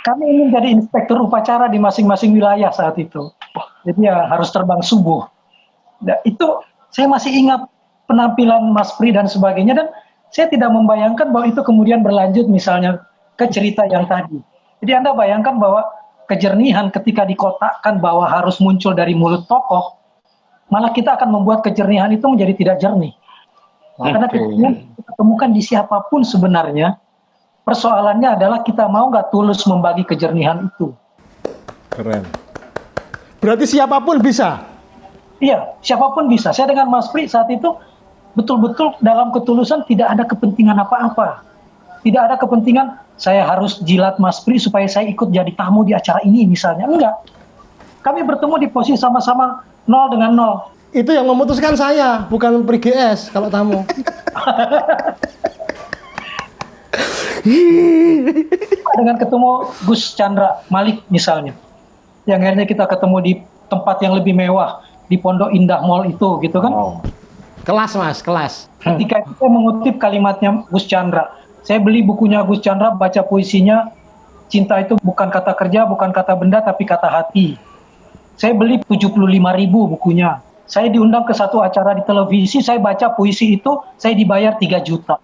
Kami ingin jadi inspektur upacara di masing-masing wilayah saat itu. Jadi ya harus terbang subuh. Nah, itu saya masih ingat penampilan Mas Pri dan sebagainya, dan saya tidak membayangkan bahwa itu kemudian berlanjut misalnya ke cerita yang tadi. Jadi Anda bayangkan bahwa kejernihan ketika dikotakkan bahwa harus muncul dari mulut tokoh, malah kita akan membuat kejernihan itu menjadi tidak jernih. Karena kita temukan di siapapun sebenarnya, persoalannya adalah kita mau nggak tulus membagi kejernihan itu. Keren. Berarti siapapun bisa? Iya, siapapun bisa. Saya dengan Mas Pri saat itu betul-betul dalam ketulusan, tidak ada kepentingan apa-apa. Tidak ada kepentingan saya harus jilat Mas Pri supaya saya ikut jadi tamu di acara ini misalnya. Enggak. Kami bertemu di posisi sama-sama 0 dengan 0. Itu yang memutuskan saya, bukan Pri GS kalau tamu. Dengan ketemu Gus Chandra Malik misalnya, yang akhirnya kita ketemu di tempat yang lebih mewah di Pondok Indah Mall itu, gitu kan? Kelas Mas, kelas. Ketika itu saya mengutip kalimatnya Gus Chandra, saya beli bukunya Gus Chandra, baca puisinya, cinta itu bukan kata kerja, bukan kata benda, tapi kata hati. Saya beli 75.000 bukunya. Saya diundang ke satu acara di televisi, saya baca puisi itu, saya dibayar 3 juta.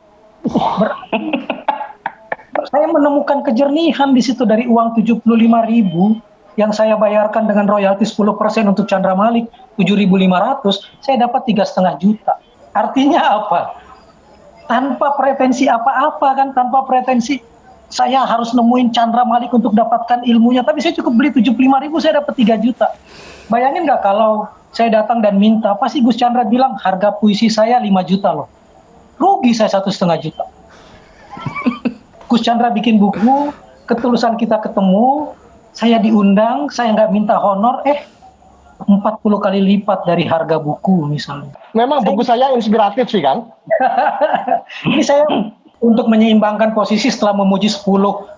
Saya menemukan kejernihan di situ dari uang 75.000 yang saya bayarkan dengan royalti 10% untuk Chandra Malik, 7.500, saya dapat 3,5 juta. Artinya apa? Tanpa pretensi apa-apa kan, tanpa pretensi saya harus nemuin Chandra Malik untuk dapatkan ilmunya, tapi saya cukup beli 75.000, saya dapat 3 juta. Bayangin nggak kalau saya datang dan minta, pasti Gus Chandra bilang harga puisi saya 5 juta loh. Rugi saya 1,5 juta. Gus Chandra bikin buku, ketulusan kita ketemu, saya diundang, saya nggak minta honor, 40 kali lipat dari harga buku misalnya. Memang buku saya inspiratif sih, Kang. Ini saya untuk menyeimbangkan posisi setelah memuji 10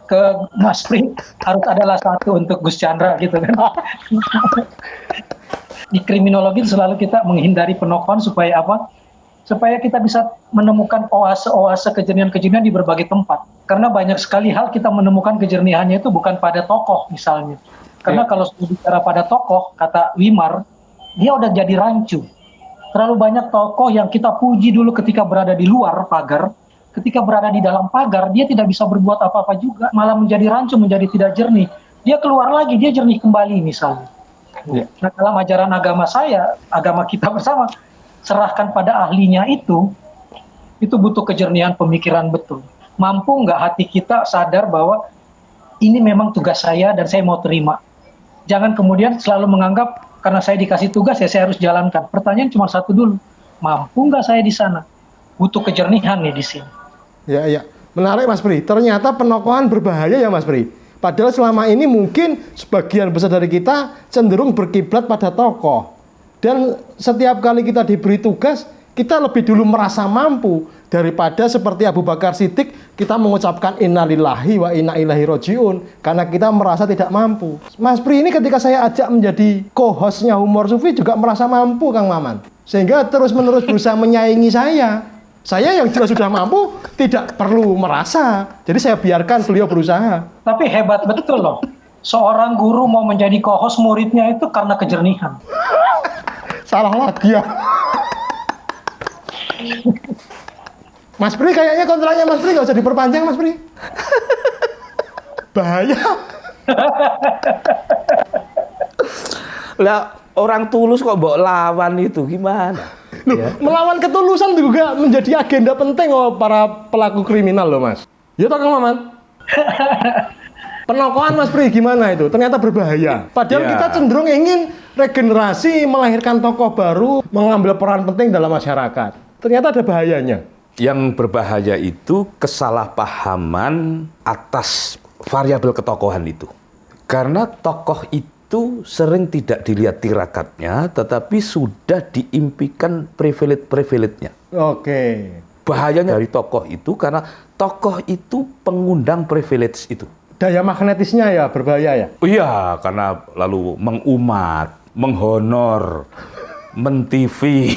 ke Mas Pri, harus adalah 1 untuk Gus Chandra gitu kan. Di kriminologi selalu kita menghindari penokohan supaya apa? Supaya kita bisa menemukan oase-oase kejernihan-kejernihan di berbagai tempat. Karena banyak sekali hal kita menemukan kejernihannya itu bukan pada tokoh misalnya. Karena kalau sudah bicara pada tokoh, kata Wimar, dia udah jadi rancu. Terlalu banyak tokoh yang kita puji dulu ketika berada di luar pagar, ketika berada di dalam pagar, dia tidak bisa berbuat apa-apa juga, malah menjadi rancu, menjadi tidak jernih. Dia keluar lagi, dia jernih kembali misalnya. Nah, dalam ajaran agama saya, agama kita bersama, serahkan pada ahlinya itu butuh kejernihan pemikiran betul. Mampu nggak hati kita sadar bahwa ini memang tugas saya dan saya mau terima. Jangan kemudian selalu menganggap karena saya dikasih tugas ya saya harus jalankan. Pertanyaan cuma satu dulu, mampu nggak saya di sana? Butuh kejernihan nih di sini. Ya. Menarik Mas Pri. Ternyata penokohan berbahaya ya Mas Pri. Padahal selama ini mungkin sebagian besar dari kita cenderung berkiblat pada tokoh. Dan setiap kali kita diberi tugas, kita lebih dulu merasa mampu daripada seperti Abu Bakar Siddiq kita mengucapkan innalillahi wa inna ilaihi rojiun karena kita merasa tidak mampu. Mas Pri ini ketika saya ajak menjadi co-hostnya Humor Sufi juga merasa mampu Kang Maman. Sehingga terus-menerus berusaha menyaingi saya. Saya yang jelas sudah mampu tidak perlu merasa. Jadi saya biarkan beliau berusaha. Tapi hebat betul loh. Seorang guru mau menjadi co-host muridnya itu karena kejernihan. Salah lagi ya. Mas Pri, kayaknya kontraknya Mas Pri nggak usah diperpanjang, Mas Pri. Bahaya. Lah orang tulus kok mbok lawan itu gimana? Loh, melawan ketulusan juga menjadi agenda penting para pelaku kriminal loh, Mas. Ya toh Kang Maman? Penokohan Mas Pri gimana itu? Ternyata berbahaya. Padahal Ya. kita cenderung ingin regenerasi, melahirkan tokoh baru, mengambil peran penting dalam masyarakat. Ternyata ada bahayanya. Yang berbahaya itu kesalahpahaman atas variabel ketokohan itu. Karena tokoh itu sering tidak dilihat tirakatnya, tetapi sudah diimpikan privilege-privilege-nya. Oke. Bahayanya dari tokoh itu karena tokoh itu pengundang privilege itu. Daya magnetisnya ya berbahaya ya. Iya, karena lalu mengumat, menghonor, men-TV,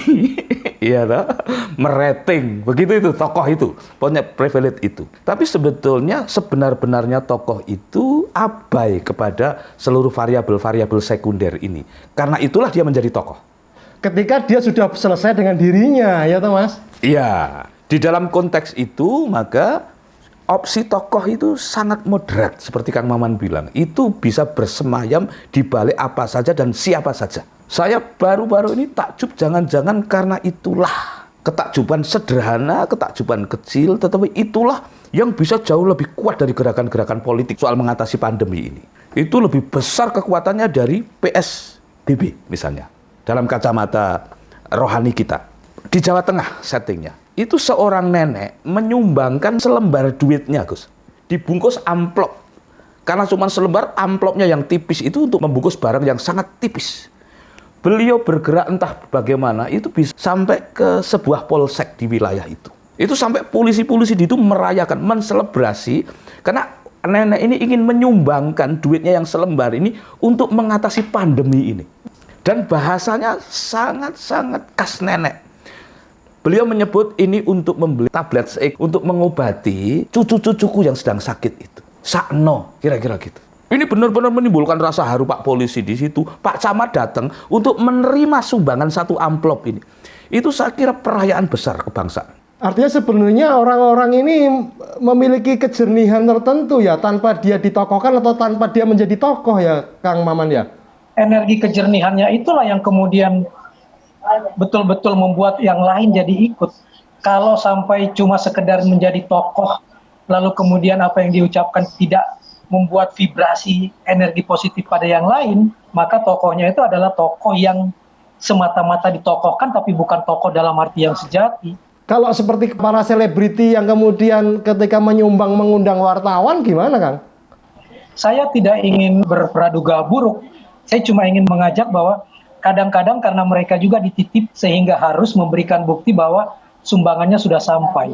iya toh? Merating, begitu itu tokoh itu, punya privilege itu. Tapi sebetulnya sebenar-benarnya tokoh itu abai kepada seluruh variabel-variabel sekunder ini. Karena itulah dia menjadi tokoh. Ketika dia sudah selesai dengan dirinya, ya toh Mas? Iya, di dalam konteks itu maka opsi tokoh itu sangat moderat seperti Kang Maman bilang. Itu bisa bersemayam di balik apa saja dan siapa saja. Saya baru-baru ini takjub jangan-jangan karena itulah ketakjuban sederhana, ketakjuban kecil, tetapi itulah yang bisa jauh lebih kuat dari gerakan-gerakan politik soal mengatasi pandemi ini. Itu lebih besar kekuatannya dari PSBB misalnya. Dalam kacamata rohani kita. Di Jawa Tengah settingnya. Itu seorang nenek menyumbangkan selembar duitnya, Gus. Dibungkus amplop. Karena cuma selembar, amplopnya yang tipis itu untuk membungkus barang yang sangat tipis. Beliau bergerak entah bagaimana, itu bisa sampai ke sebuah polsek di wilayah itu. Itu sampai polisi-polisi di itu merayakan, menselebrasi. Karena nenek ini ingin menyumbangkan duitnya yang selembar ini untuk mengatasi pandemi ini. Dan bahasanya sangat-sangat khas nenek. Beliau menyebut ini untuk membeli tablet untuk mengobati cucu-cucuku yang sedang sakit itu. Sakno, kira-kira gitu. Ini benar-benar menimbulkan rasa haru Pak Polisi di situ. Pak Camat datang untuk menerima sumbangan satu amplop ini. Itu saya kira perayaan besar kebangsaan. Artinya sebenarnya orang-orang ini memiliki kejernihan tertentu ya, tanpa dia ditokohkan atau tanpa dia menjadi tokoh ya, Kang Maman ya? Energi kejernihannya itulah yang kemudian betul-betul membuat yang lain jadi ikut. Kalau sampai cuma sekedar menjadi tokoh, lalu kemudian apa yang diucapkan tidak membuat vibrasi energi positif pada yang lain, maka tokohnya itu adalah tokoh yang semata-mata ditokohkan tapi bukan tokoh dalam arti yang sejati. Kalau seperti para selebriti yang kemudian ketika menyumbang mengundang wartawan gimana, Kang? Saya tidak ingin berpraduga buruk. Saya cuma ingin mengajak bahwa kadang-kadang karena mereka juga dititip sehingga harus memberikan bukti bahwa sumbangannya sudah sampai.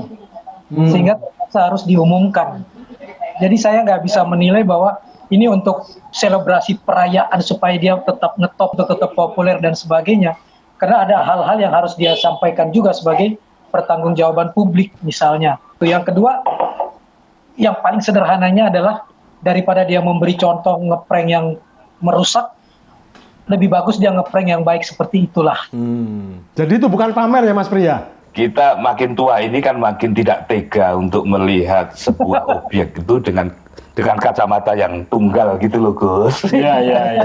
Sehingga harus diumumkan. Jadi saya nggak bisa menilai bahwa ini untuk selebrasi perayaan supaya dia tetap ngetop, tetap populer dan sebagainya. Karena ada hal-hal yang harus dia sampaikan juga sebagai pertanggungjawaban publik misalnya. Yang kedua, yang paling sederhananya adalah daripada dia memberi contoh ngeprank yang merusak, lebih bagus dia ngeprank yang baik seperti itulah. Jadi itu bukan pamer ya Mas Priya? Kita makin tua ini kan makin tidak tega untuk melihat sebuah objek itu dengan kacamata yang tunggal gitu loh, Gus. Iya.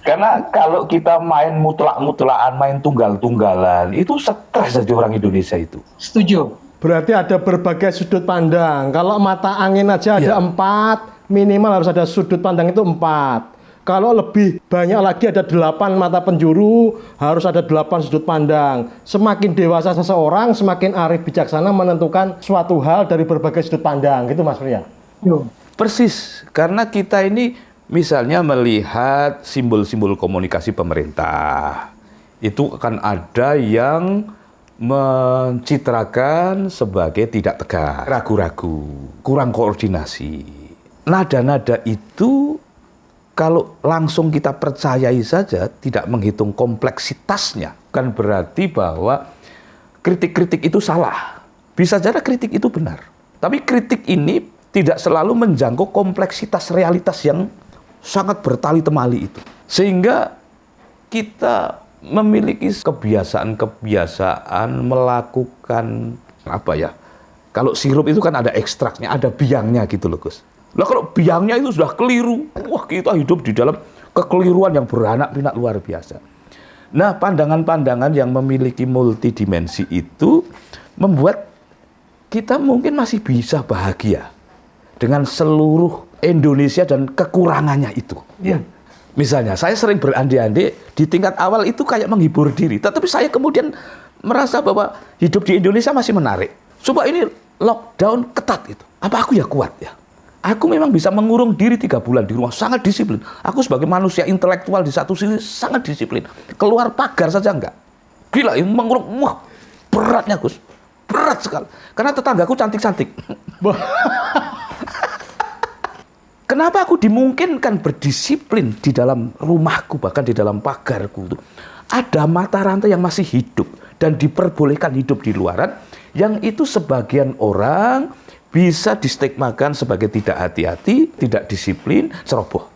Karena kalau kita main mutlak-mutlakan, main tunggal-tunggalan, itu stres saja orang Indonesia itu. Setuju. Berarti ada berbagai sudut pandang. Kalau mata angin aja ada 4, minimal harus ada sudut pandang itu 4. Kalau lebih banyak lagi ada 8 mata penjuru, harus ada 8 sudut pandang. Semakin dewasa seseorang, semakin arif bijaksana menentukan suatu hal dari berbagai sudut pandang. Gitu Mas Priya? Persis, karena kita ini misalnya melihat simbol-simbol komunikasi pemerintah. Itu akan ada yang mencitrakan sebagai tidak tegas, ragu-ragu, kurang koordinasi. Nada-nada itu kalau langsung kita percayai saja, tidak menghitung kompleksitasnya, kan berarti bahwa kritik-kritik itu salah. Bisa jadi kritik itu benar. Tapi kritik ini tidak selalu menjangkau kompleksitas realitas yang sangat bertali-temali itu. Sehingga kita memiliki kebiasaan-kebiasaan melakukan apa ya? Kalau sirup itu kan ada ekstraknya, ada biangnya gitu loh, Gus. Lah kalau biangnya itu sudah keliru, wah kita hidup di dalam kekeliruan yang beranak pinak luar biasa. Nah, pandangan-pandangan yang memiliki multidimensi itu membuat kita mungkin masih bisa bahagia dengan seluruh Indonesia dan kekurangannya itu. Ya. Misalnya, saya sering berandai-andai di tingkat awal itu kayak menghibur diri, tetapi saya kemudian merasa bahwa hidup di Indonesia masih menarik. Coba ini lockdown ketat itu. Apa aku ya kuat ya? Aku memang bisa mengurung diri 3 bulan di rumah, sangat disiplin. Aku sebagai manusia intelektual di satu sisi sangat disiplin. Keluar pagar saja enggak. Gila, ini mengurung, wah beratnya Gus. Berat sekali. Karena tetanggaku cantik-cantik. Kenapa aku dimungkinkan berdisiplin di dalam rumahku, bahkan di dalam pagarku itu? Ada mata rantai yang masih hidup dan diperbolehkan hidup di luaran, yang itu sebagian orang bisa distigmakan sebagai tidak hati-hati, tidak disiplin, ceroboh.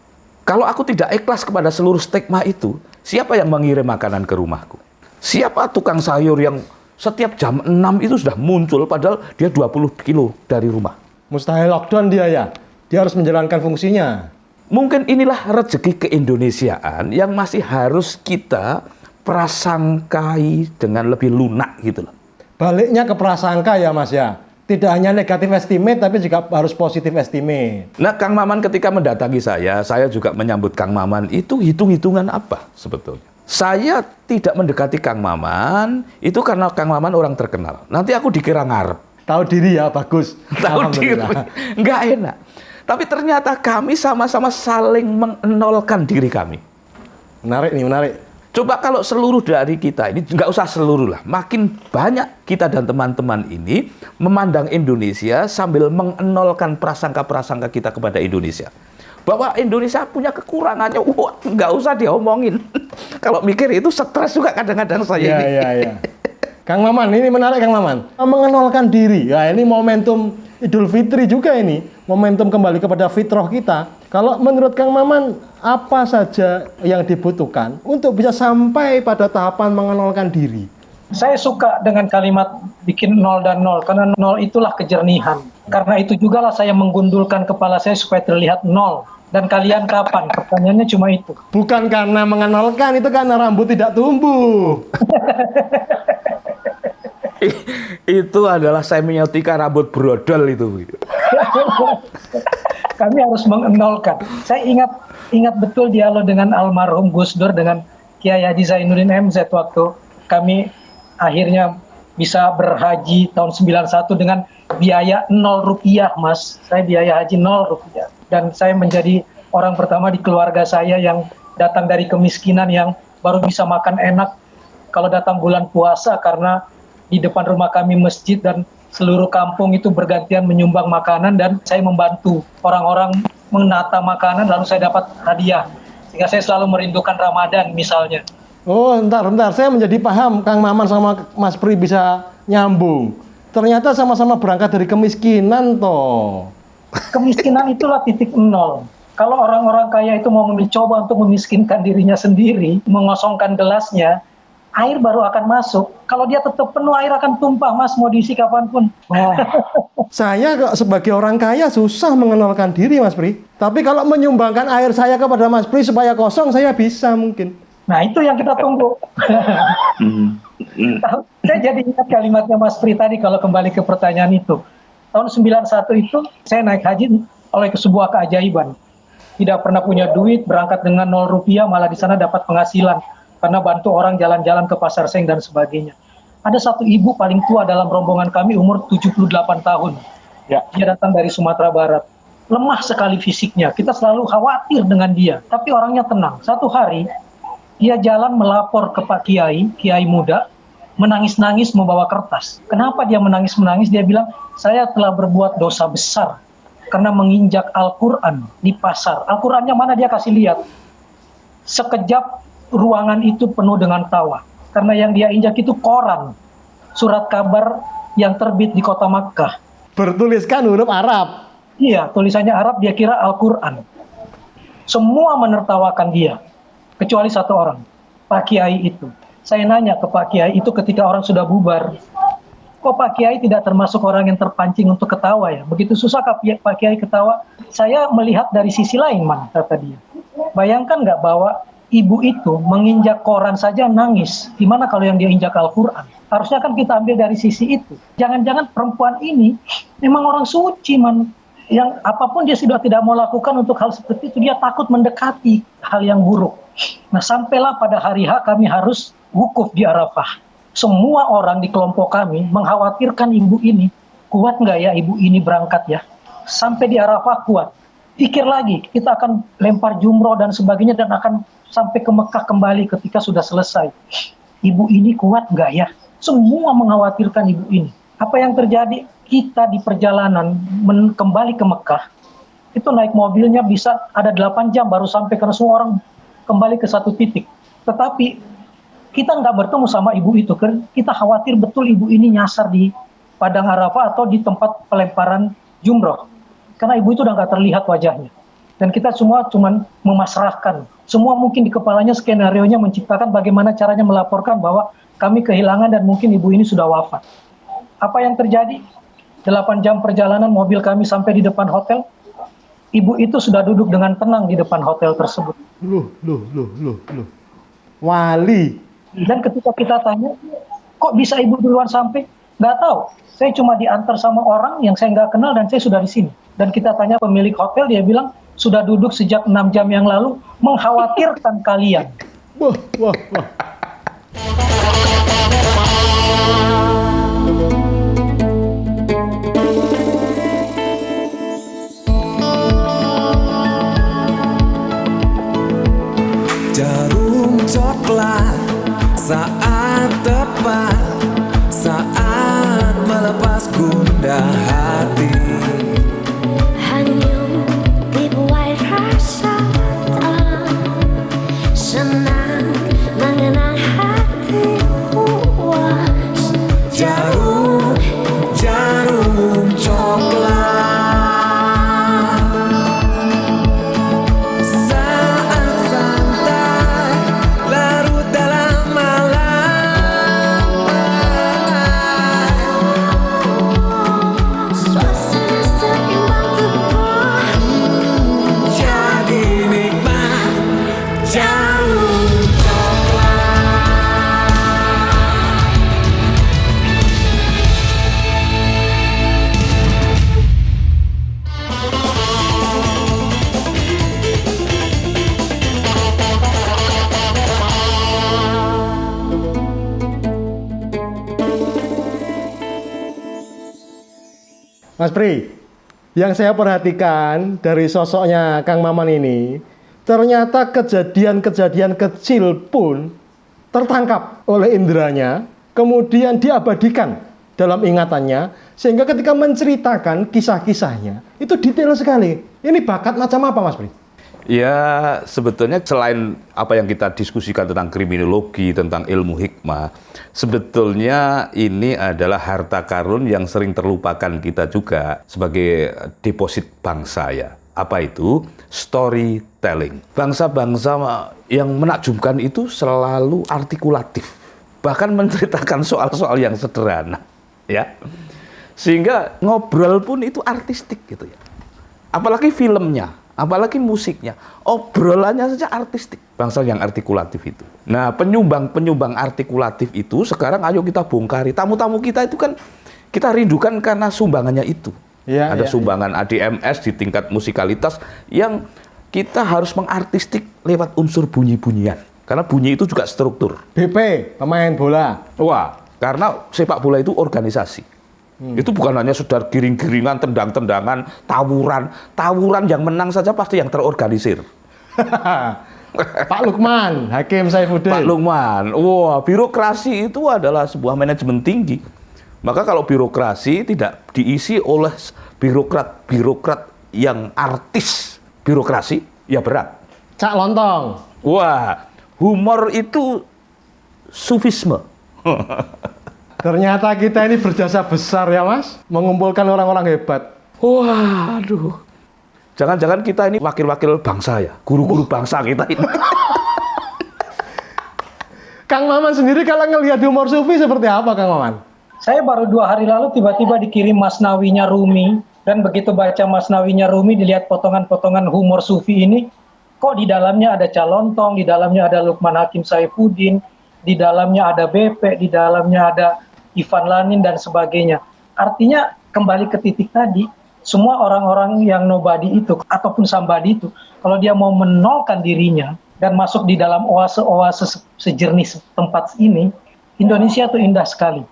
Kalau aku tidak ikhlas kepada seluruh stigma itu, siapa yang mengirim makanan ke rumahku? Siapa tukang sayur yang setiap jam 6 itu sudah muncul padahal dia 20 kilo dari rumah? Mustahil lockdown dia ya. Dia harus menjalankan fungsinya. Mungkin inilah rezeki keindonesiaan yang masih harus kita prasangkai dengan lebih lunak gitu loh. Baliknya ke prasangka ya Mas ya. Tidak hanya negatif estimate, tapi juga harus positif estimate. Nah, Kang Maman ketika mendatangi saya juga menyambut Kang Maman itu hitung-hitungan apa sebetulnya? Saya tidak mendekati Kang Maman, itu karena Kang Maman orang terkenal. Nanti aku dikira ngarep. Tahu diri ya, bagus. Tahu diri, nggak enak. Tapi ternyata kami sama-sama saling mengenolkan diri kami. Menarik nih, menarik. Coba kalau seluruh dari kita ini, nggak usah seluruh lah, makin banyak kita dan teman-teman ini memandang Indonesia sambil mengenolkan prasangka-prasangka kita kepada Indonesia. Bahwa Indonesia punya kekurangannya, wah nggak usah diomongin. Kalau mikir itu stres juga kadang-kadang saya ini. Iya. Kang Maman, ini menarik Kang Maman. Mengenolkan diri, ya ini momentum Idul Fitri juga ini. Momentum kembali kepada fitrah kita. Kalau menurut Kang Maman, apa saja yang dibutuhkan untuk bisa sampai pada tahapan mengenolkan diri? Saya suka dengan kalimat bikin nol dan nol, karena nol itulah kejernihan. Karena itu jugalah saya menggundulkan kepala saya supaya terlihat nol. Dan kalian kapan? Pertanyaannya cuma itu. Bukan karena mengenolkan, itu karena rambut tidak tumbuh. Itu adalah semiotika rambut brodol itu. Kami harus mengenolkan. Saya ingat betul dialog dengan almarhum Gus Dur dengan Kiai Haji Zainuddin MZ waktu kami akhirnya bisa berhaji tahun 91 dengan biaya 0 rupiah, Mas. Saya biaya haji 0 rupiah. Dan saya menjadi orang pertama di keluarga saya yang datang dari kemiskinan, yang baru bisa makan enak kalau datang bulan puasa, karena di depan rumah kami masjid dan seluruh kampung itu bergantian menyumbang makanan, dan saya membantu orang-orang menata makanan, lalu saya dapat hadiah. Sehingga saya selalu merindukan Ramadan misalnya. Oh, bentar. Saya menjadi paham Kang Maman sama Mas Pri bisa nyambung. Ternyata sama-sama berangkat dari kemiskinan toh. Kemiskinan itulah titik nol. Kalau orang-orang kaya itu mau mencoba untuk memiskinkan dirinya sendiri, mengosongkan gelasnya, air baru akan masuk. Kalau dia tetap penuh, air akan tumpah, Mas, mau diisi kapanpun. Saya kok sebagai orang kaya susah mengenalkan diri, Mas Pri. Tapi kalau menyumbangkan air saya kepada Mas Pri supaya kosong, saya bisa mungkin. Nah, itu yang kita tunggu. Saya jadi ingat kalimatnya Mas Pri tadi kalau kembali ke pertanyaan itu. Tahun 91 itu saya naik haji oleh sebuah keajaiban. Tidak pernah punya duit, berangkat dengan 0 rupiah, malah di sana dapat penghasilan. Karena bantu orang jalan-jalan ke Pasar Seng dan sebagainya. Ada satu ibu paling tua dalam rombongan kami, umur 78 tahun. Ya. Dia datang dari Sumatera Barat. Lemah sekali fisiknya, kita selalu khawatir dengan dia. Tapi orangnya tenang. Satu hari, dia jalan melapor ke Pak Kiai, Kiai muda, menangis-nangis membawa kertas. Kenapa dia menangis-menangis? Dia bilang, saya telah berbuat dosa besar karena menginjak Al-Quran di pasar. Al-Qurannya mana, dia kasih lihat. Sekejap ruangan itu penuh dengan tawa. Karena yang dia injak itu koran. surat kabar yang terbit di kota Makkah. Bertuliskan huruf Arab. Iya, tulisannya Arab, dia kira Al-Quran. Semua menertawakan dia, kecuali satu orang, Pak Kiai itu. Saya nanya ke Pak Kiai itu ketika orang sudah bubar, kok Pak Kiai tidak termasuk orang yang terpancing untuk ketawa ya? Begitu susah Pak Kiai ketawa, saya melihat dari sisi lain, Man, kata dia. Bayangkan nggak bahwa ibu itu menginjak koran saja nangis. Gimana kalau yang dia injak Al-Quran? Harusnya kan kita ambil dari sisi itu. Jangan-jangan perempuan ini memang orang suci, Man. Yang apapun dia sudah tidak mau lakukan untuk hal seperti itu, dia takut mendekati hal yang buruk. Nah, sampailah pada hari H kami harus wukuf di Arafah. Semua orang di kelompok kami mengkhawatirkan ibu ini. Kuat nggak ya ibu ini berangkat ya? Sampai di Arafah kuat. Pikir lagi, kita akan lempar jumroh dan sebagainya dan akan sampai ke Mekah kembali ketika sudah selesai. Ibu ini kuat nggak ya? Semua mengkhawatirkan ibu ini. Apa yang terjadi? Kita di perjalanan kembali ke Mekah, itu naik mobilnya bisa ada 8 jam baru sampai karena semua orang kembali ke satu titik. Tetapi kita nggak bertemu sama ibu itu, kan? Kita khawatir betul ibu ini nyasar di Padang Arafah atau di tempat pelemparan jumroh. Karena ibu itu udah nggak terlihat wajahnya. Dan kita semua cuma memasrahkan. Semua mungkin di kepalanya skenario-nya menciptakan bagaimana caranya melaporkan bahwa kami kehilangan dan mungkin ibu ini sudah wafat. Apa yang terjadi? 8 jam perjalanan mobil kami sampai di depan hotel. Ibu itu sudah duduk dengan tenang di depan hotel tersebut. Loh. Wali. Dan ketika kita tanya, kok bisa ibu duluan sampai? Nggak tahu. Saya cuma diantar sama orang yang saya nggak kenal dan saya sudah di sini. Dan kita tanya pemilik hotel, dia bilang sudah duduk sejak 6 jam yang lalu, mengkhawatirkan kalian. Wah. Jarum coklat saat tepat, saat melepas gundah hati. Hanyut dibuai rasa tak senang mengenang hati puas. Jarum coklat saat santai larut dalam malam. Suasana seimbang tepat. Jadi nikmat jarum coklat. Mas Pri, yang saya perhatikan dari sosoknya Kang Maman ini, ternyata kejadian-kejadian kecil pun tertangkap oleh inderanya, kemudian diabadikan dalam ingatannya, sehingga ketika menceritakan kisah-kisahnya, itu detail sekali. Ini bakat macam apa, Mas Pri? Ya, sebetulnya selain apa yang kita diskusikan tentang kriminologi, tentang ilmu hikmah, sebetulnya ini adalah harta karun yang sering terlupakan kita juga sebagai deposit bangsa ya. Apa itu? Storytelling. Bangsa-bangsa yang menakjubkan itu selalu artikulatif, bahkan menceritakan soal-soal yang sederhana, ya. Sehingga ngobrol pun itu artistik gitu ya. Apalagi filmnya. Apalagi musiknya, obrolannya saja artistik. Bangsa yang artikulatif itu. Nah, penyumbang artikulatif itu sekarang ayo kita bongkari. Tamu-tamu kita itu kan kita rindukan karena sumbangannya itu. Ya, Ada sumbangan ADMS di tingkat musikalitas yang kita harus mengartistik lewat unsur bunyi-bunyian. Karena bunyi itu juga struktur. BP, pemain bola. Wah, karena sepak bola itu organisasi. Itu bukan hanya sekedar giring-giringan, tendang-tendangan, tawuran yang menang saja pasti yang terorganisir. Pak Lukman, Hakim Saifuddin. Pak Lukman, wah, birokrasi itu adalah sebuah manajemen tinggi. Maka kalau birokrasi tidak diisi oleh birokrat-birokrat yang artis birokrasi, ya berat. Cak Lontong. Wah, humor itu sufisme. Ternyata kita ini berjasa besar ya Mas, mengumpulkan orang-orang hebat. Waduh. Jangan-jangan kita ini wakil-wakil bangsa ya, guru-guru bangsa kita ini. Kang Maman sendiri kalau ngelihat humor sufi seperti apa Kang Maman? Saya baru 2 hari lalu tiba-tiba dikirim Masnawinya Rumi, dan begitu baca Masnawinya Rumi dilihat potongan-potongan humor sufi ini, kok di dalamnya ada Calontong, di dalamnya ada Lukman Hakim Saifuddin, di dalamnya ada BP, di dalamnya ada Ivan Lanin dan sebagainya. Artinya kembali ke titik tadi, semua orang-orang yang nobody itu ataupun somebody itu, kalau dia mau menolkan dirinya dan masuk di dalam oase-oase sejernih tempat ini, Indonesia itu indah sekali.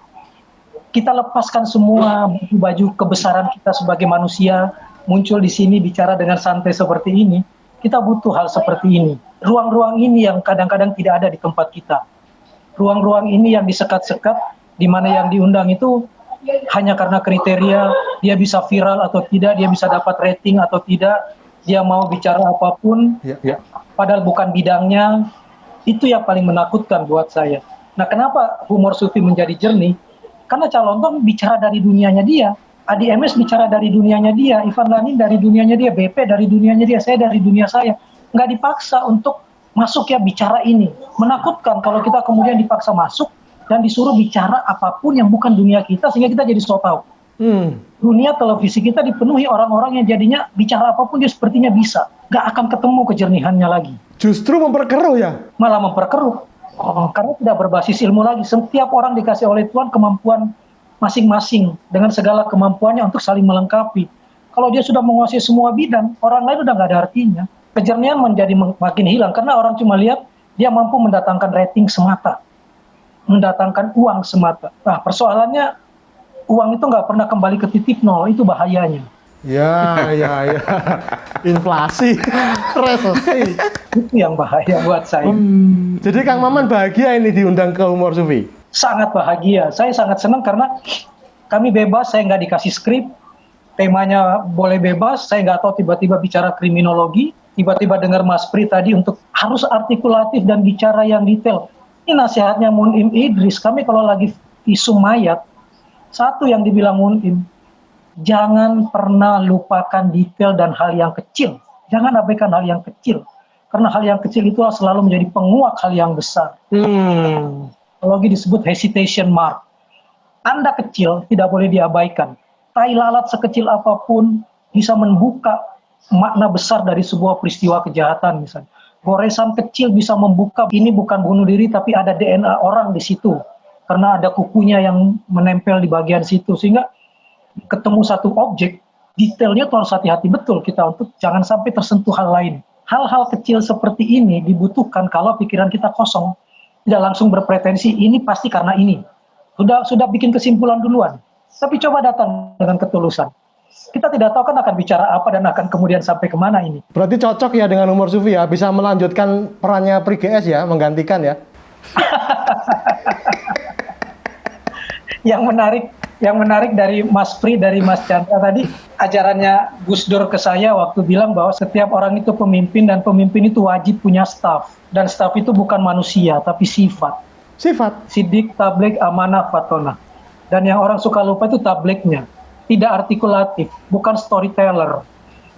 Kita lepaskan semua baju kebesaran kita sebagai manusia, muncul di sini bicara dengan santai seperti ini. Kita butuh hal seperti ini. Ruang-ruang ini yang kadang-kadang tidak ada di tempat kita. Ruang-ruang ini yang disekat-sekat, di mana yang diundang itu hanya karena kriteria dia bisa viral atau tidak, dia bisa dapat rating atau tidak, dia mau bicara apapun, padahal bukan bidangnya. Itu yang paling menakutkan buat saya. Nah, kenapa humor sufi menjadi jernih? Karena Calontong bicara dari dunianya dia, Adi MS bicara dari dunianya dia, Ivan Lanin dari dunianya dia, BP dari dunianya dia, saya dari dunia saya. Nggak dipaksa untuk masuk ya bicara ini. Menakutkan kalau kita kemudian dipaksa masuk dan disuruh bicara apapun yang bukan dunia kita, sehingga kita jadi so tahu. Dunia televisi kita dipenuhi orang-orang yang jadinya bicara apapun dia sepertinya bisa. Nggak akan ketemu kejernihannya lagi. Justru memperkeruh ya? Malah memperkeruh. Karena tidak berbasis ilmu lagi. Setiap orang dikasih oleh Tuhan kemampuan masing-masing dengan segala kemampuannya untuk saling melengkapi. Kalau dia sudah menguasai semua bidang, orang lain udah nggak ada artinya. Kejernihan menjadi makin hilang karena orang cuma lihat dia mampu mendatangkan rating semata, mendatangkan uang semata. Nah, persoalannya uang itu nggak pernah kembali ke titik nol, itu bahayanya. Ya. Inflasi, resesi. Itu yang bahaya buat saya. Jadi Kang Maman bahagia ini diundang ke humor sufi? Sangat bahagia. Saya sangat senang karena kami bebas, saya nggak dikasih skrip, temanya boleh bebas, saya nggak tahu tiba-tiba bicara kriminologi, tiba-tiba dengar Mas Pri tadi untuk harus artikulatif dan bicara yang detail. Ini nasihatnya Munim Idris, kami kalau lagi isu mayat, satu yang dibilang Munim, jangan pernah lupakan detail dan hal yang kecil. Jangan abaikan hal yang kecil. Karena hal yang kecil itu selalu menjadi penguak hal yang besar. Psikologi disebut hesitation mark. Tanda kecil tidak boleh diabaikan. Tai lalat sekecil apapun bisa membuka makna besar dari sebuah peristiwa kejahatan misalnya. Goresan kecil bisa membuka, ini bukan bunuh diri tapi ada DNA orang di situ. Karena ada kukunya yang menempel di bagian situ. Sehingga ketemu satu objek, detailnya tuh harus hati-hati betul kita untuk jangan sampai tersentuh hal lain. Hal-hal kecil seperti ini dibutuhkan kalau pikiran kita kosong. Tidak langsung berpretensi, ini pasti karena ini. Sudah bikin kesimpulan duluan. Tapi coba datang dengan ketulusan. Kita tidak tahu kan akan bicara apa dan akan kemudian sampai kemana ini. Berarti cocok ya dengan humor sufi ya, bisa melanjutkan perannya Pri GS ya, menggantikan ya. Yang menarik dari Mas Pri, dari Mas Chandra tadi, ajarannya Gus Dur ke saya waktu bilang bahwa setiap orang itu pemimpin dan pemimpin itu wajib punya staff. Dan staff itu bukan manusia, tapi sifat. Sifat? Sidik, tabligh, amanah, fatonah. Dan yang orang suka lupa itu tablighnya. Tidak artikulatif, bukan storyteller.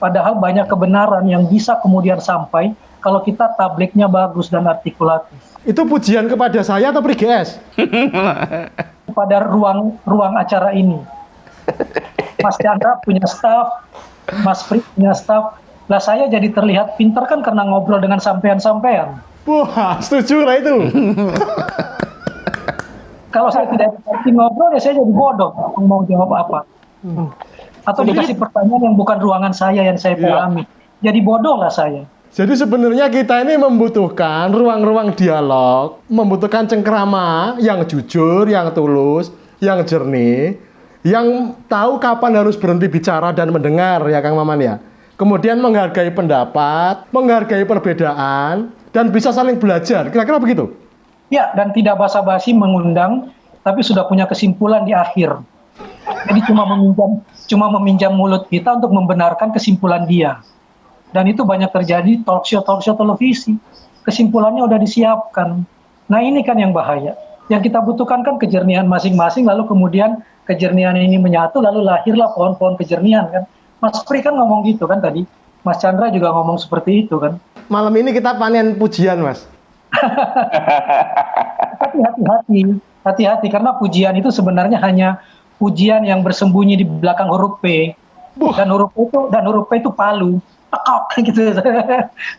Padahal banyak kebenaran yang bisa kemudian sampai kalau kita tablighnya bagus dan artikulatif. Itu pujian kepada saya atau Pri GS? Pada ruang acara ini. Mas Chandra punya staff, Mas Pri punya staff. Lah saya jadi terlihat pintar kan karena ngobrol dengan sampean-sampean. Wah, setuju lah itu. Kalau saya tidak dikasih ngobrol ya saya jadi bodoh. Mau jawab apa? Atau dikasih pertanyaan yang bukan ruangan saya yang saya pahami. Jadi bodoh lah saya. Jadi sebenarnya kita ini membutuhkan ruang-ruang dialog, membutuhkan cengkrama yang jujur, yang tulus, yang jernih, yang tahu kapan harus berhenti bicara dan mendengar ya Kang Maman ya. Kemudian menghargai pendapat, menghargai perbedaan, dan bisa saling belajar. Kira-kira begitu? Ya, dan tidak basa-basi mengundang, tapi sudah punya kesimpulan di akhir. Jadi cuma meminjam mulut kita untuk membenarkan kesimpulan dia. Dan itu banyak terjadi talk show televisi. Kesimpulannya udah disiapkan. Nah ini kan yang bahaya. Yang kita butuhkan kan kejernihan masing-masing, lalu kemudian kejernihan ini menyatu, lalu lahirlah pohon-pohon kejernihan kan. Mas Pri kan ngomong gitu kan tadi. Mas Chandra juga ngomong seperti itu kan. Malam ini kita panen pujian, Mas. Tapi hati-hati karena pujian itu sebenarnya hanya pujian yang bersembunyi di belakang huruf P. Dan huruf P itu palu, tekok gitu.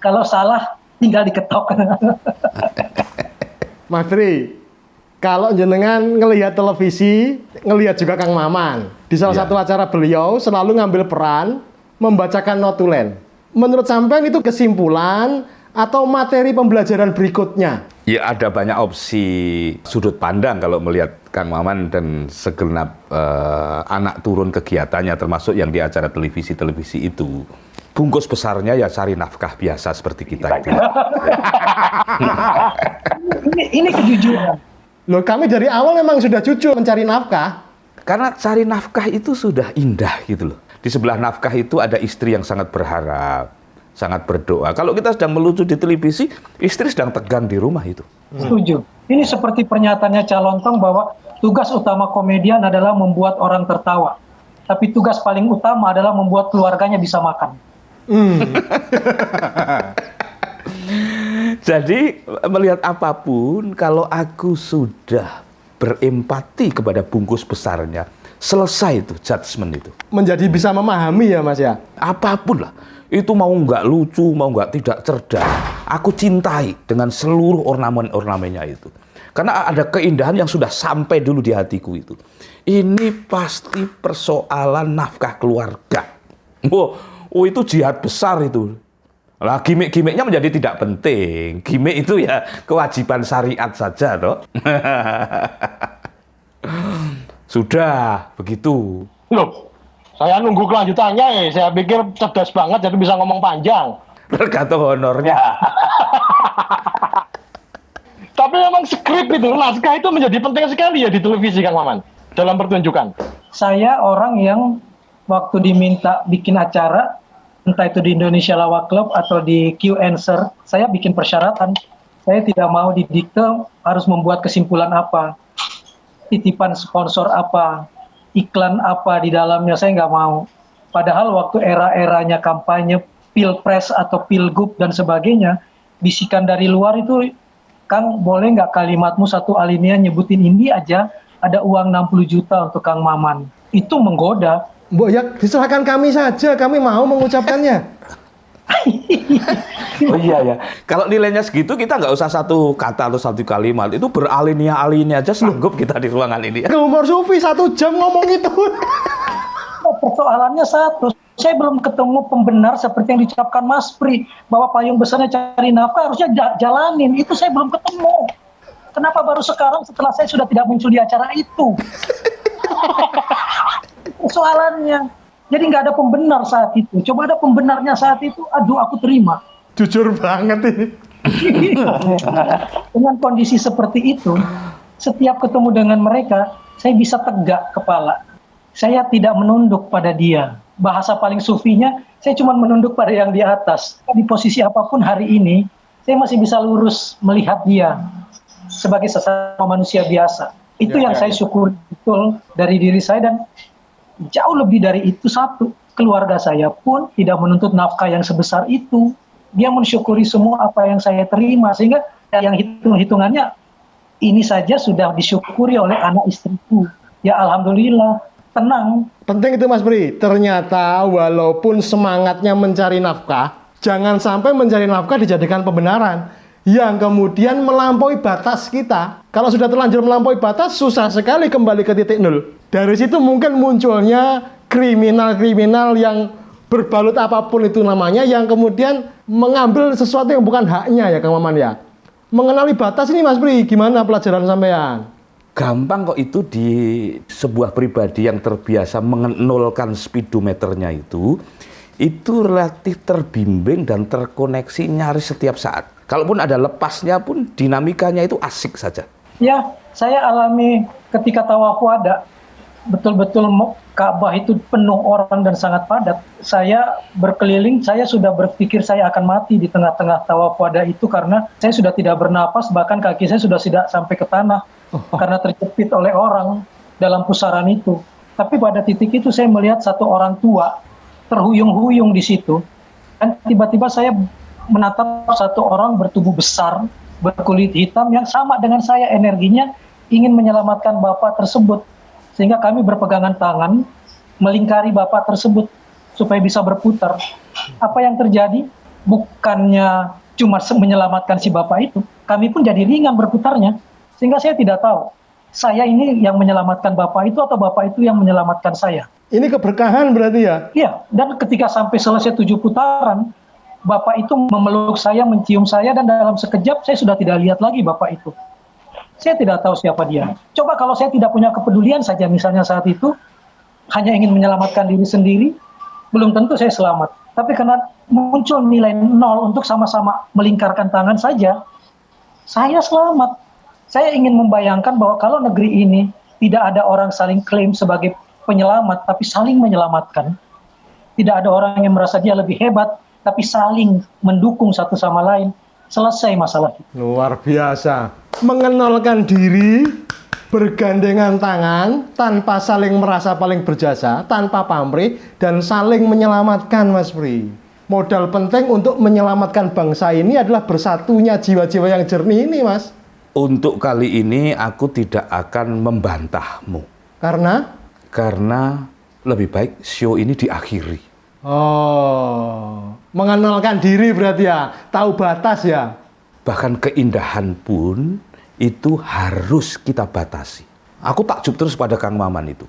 Kalau salah tinggal diketok. Mas Pri, kalau jenengan ngelihat televisi, ngelihat juga Kang Maman. Di salah satu acara beliau selalu ngambil peran membacakan notulen. Menurut sampean itu kesimpulan atau materi pembelajaran berikutnya? Ya ada banyak opsi sudut pandang kalau melihat Kang Maman dan segenap anak turun kegiatannya termasuk yang di acara televisi itu. Bungkus besarnya ya cari nafkah biasa seperti kita itu. ini kejujuran. Loh, kami dari awal memang sudah jujur mencari nafkah. Karena cari nafkah itu sudah indah gitu loh. Di sebelah nafkah itu ada istri yang sangat berharap, sangat berdoa. Kalau kita sedang melucu di televisi, istri sedang tegang di rumah itu. Setuju. Ini seperti pernyataannya Calontong bahwa tugas utama komedian adalah membuat orang tertawa. Tapi tugas paling utama adalah membuat keluarganya bisa makan. Jadi melihat apapun, kalau aku sudah berempati kepada bungkus besarnya, selesai itu judgement itu. Menjadi bisa memahami ya, Mas ya. Apapun lah, itu mau nggak lucu, mau nggak tidak cerdas, aku cintai dengan seluruh ornamen-ornamennya itu. Karena ada keindahan yang sudah sampai dulu di hatiku itu. Ini pasti persoalan nafkah keluarga. Oh itu jihad besar itu. Lah gimmick-gimmicknya menjadi tidak penting. Gimmick itu ya kewajiban syariat saja toh. Sudah begitu. Loh, saya nunggu kelanjutannya. Saya pikir cerdas banget jadi bisa ngomong panjang. Tergantung honornya. Tapi memang skrip itu, naskah itu menjadi penting sekali ya di televisi, Kang Maman, dalam pertunjukan. Saya orang yang waktu diminta bikin acara, entah itu di Indonesia Lawak Club atau di Q Answer, saya bikin persyaratan. Saya tidak mau didikte harus membuat kesimpulan apa, titipan sponsor apa, iklan apa di dalamnya, saya nggak mau. Padahal waktu era-eranya kampanye, pilpres atau pilgub dan sebagainya, bisikan dari luar itu, Kang, boleh nggak kalimatmu satu alinea nyebutin ini aja, ada uang 60 juta untuk Kang Maman. Itu menggoda. Mbok ya diserahkan kami saja, kami mau mengucapkannya. Oh iya ya. Kalau nilainya segitu kita nggak usah satu kata atau satu kalimat, itu beralinea-alinea aja sanggup kita di ruangan ini. Ke umur Sufi 1 jam ngomong itu. Persoalannya satu, saya belum ketemu pembenar seperti yang diucapkan Mas Pri, bahwa payung besarnya cari nafkah harusnya jalanin. Itu saya belum ketemu. Kenapa baru sekarang setelah saya sudah tidak muncul di acara itu? Persoalannya. Jadi nggak ada pembenar saat itu. Coba ada pembenarnya saat itu, aduh aku terima. Jujur banget ini. Dengan kondisi seperti itu, setiap ketemu dengan mereka, saya bisa tegak kepala. Saya tidak menunduk pada dia. Bahasa paling sufinya, saya cuma menunduk pada yang di atas. Di posisi apapun hari ini, saya masih bisa lurus melihat dia sebagai sesama manusia biasa. Itu yang saya syukuri betul dari diri saya, dan jauh lebih dari itu satu, keluarga saya pun tidak menuntut nafkah yang sebesar itu. Dia mensyukuri semua apa yang saya terima, sehingga yang hitung-hitungannya ini saja sudah disyukuri oleh anak istriku. Ya alhamdulillah, tenang. Penting itu Mas Pri, ternyata walaupun semangatnya mencari nafkah, jangan sampai mencari nafkah dijadikan pembenaran yang kemudian melampaui batas kita. Kalau sudah terlanjur melampaui batas, susah sekali kembali ke titik nol. Dari situ mungkin munculnya kriminal-kriminal yang berbalut apapun itu namanya, yang kemudian mengambil sesuatu yang bukan haknya ya Kang Maman ya. Mengenali batas ini Mas Pri, gimana pelajaran sampean? Gampang kok itu di sebuah pribadi yang terbiasa mengenolkan speedometernya itu relatif terbimbing dan terkoneksi nyaris setiap saat. Kalaupun ada lepasnya pun dinamikanya itu asik saja. Ya, saya alami ketika tawaf wada. Betul-betul Ka'bah itu penuh orang dan sangat padat. Saya berkeliling, saya sudah berpikir saya akan mati di tengah-tengah tawaf wada itu karena saya sudah tidak bernapas, bahkan kaki saya sudah tidak sampai ke tanah. karena terjepit oleh orang dalam pusaran itu. Tapi pada titik itu saya melihat satu orang tua terhuyung-huyung di situ, dan tiba-tiba saya menatap satu orang bertubuh besar, berkulit hitam yang sama dengan saya, energinya ingin menyelamatkan bapak tersebut. Sehingga kami berpegangan tangan melingkari bapak tersebut supaya bisa berputar. Apa yang terjadi? Bukannya cuma menyelamatkan si bapak itu, kami pun jadi ringan berputarnya. Sehingga saya tidak tahu, saya ini yang menyelamatkan bapak itu atau bapak itu yang menyelamatkan saya. Ini keberkahan berarti ya? Iya, dan ketika sampai selesai 7 putaran, bapak itu memeluk saya, mencium saya, dan dalam sekejap saya sudah tidak lihat lagi bapak itu. Saya tidak tahu siapa dia. Coba kalau saya tidak punya kepedulian saja misalnya saat itu, hanya ingin menyelamatkan diri sendiri, belum tentu saya selamat. Tapi karena muncul nilai 0 untuk sama-sama melingkarkan tangan saja, saya selamat. Saya ingin membayangkan bahwa kalau negeri ini tidak ada orang saling klaim sebagai penyelamat, tapi saling menyelamatkan. Tidak ada orang yang merasa dia lebih hebat, tapi saling mendukung satu sama lain. Selesai masalah itu. Luar biasa. Mengenalkan diri, bergandengan tangan, tanpa saling merasa paling berjasa, tanpa pamrih, dan saling menyelamatkan, Mas Pri. Modal penting untuk menyelamatkan bangsa ini adalah bersatunya jiwa-jiwa yang jernih ini, Mas. Untuk kali ini aku tidak akan membantahmu. Karena? Karena lebih baik show ini diakhiri. Oh, mengenalkan diri berarti ya, tahu batas ya. Bahkan keindahan pun itu harus kita batasi. Aku takjub terus pada Kang Maman itu.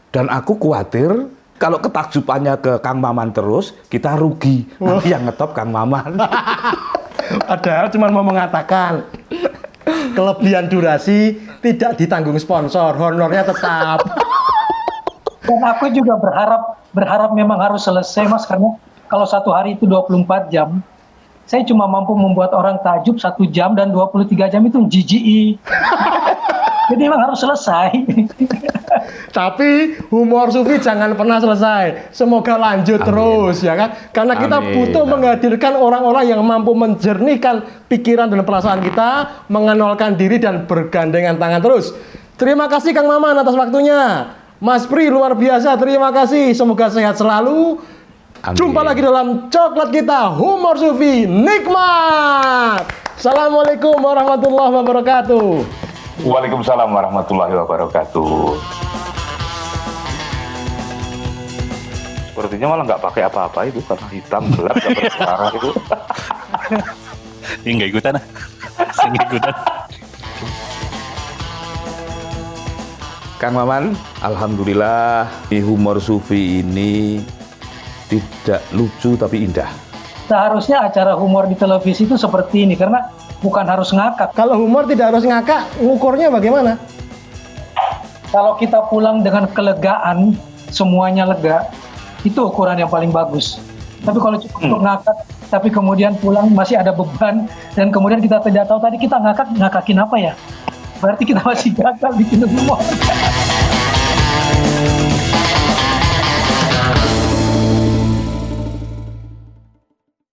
Dan aku khawatir kalau ketakjubannya ke Kang Maman terus, kita rugi. Nanti yang ngetop Kang Maman. Padahal cuma mau mengatakan kelebihan durasi tidak ditanggung sponsor, honornya tetap. Dan aku juga berharap memang harus selesai, Mas, karena kalau satu hari itu 24 jam, saya cuma mampu membuat orang takjub 1 jam, dan 23 jam itu GGI. Jadi memang harus selesai. Tapi humor sufi jangan pernah selesai. Semoga lanjut terus ya kan. Karena kita butuh menghadirkan orang-orang yang mampu menjernihkan pikiran dan perasaan kita, mengenalkan diri dan bergandengan tangan terus. Terima kasih Kang Maman atas waktunya. Mas Pri luar biasa, terima kasih. Semoga sehat selalu. Amin. Jumpa lagi dalam Coklat Kita Humor Sufi Nikmat. Assalamualaikum warahmatullahi wabarakatuh. Waalaikumsalam warahmatullahi wabarakatuh. Sepertinya malah nggak pakai apa-apa itu, karena hitam gelap nggak bersuara itu. Ini nggak ikutan ah. Saya nggak ikutan. Kang Maman, alhamdulillah di humor sufi ini tidak lucu tapi indah. Seharusnya acara humor di televisi itu seperti ini, karena bukan harus ngakak. Kalau humor tidak harus ngakak, ngukurnya bagaimana? Kalau kita pulang dengan kelegaan, semuanya lega, itu ukuran yang paling bagus. Tapi kalau cukup untuk ngakak, tapi kemudian pulang masih ada beban, dan kemudian kita tidak tahu tadi kita ngakakin apa ya? Berarti kita masih gagal bikin humor.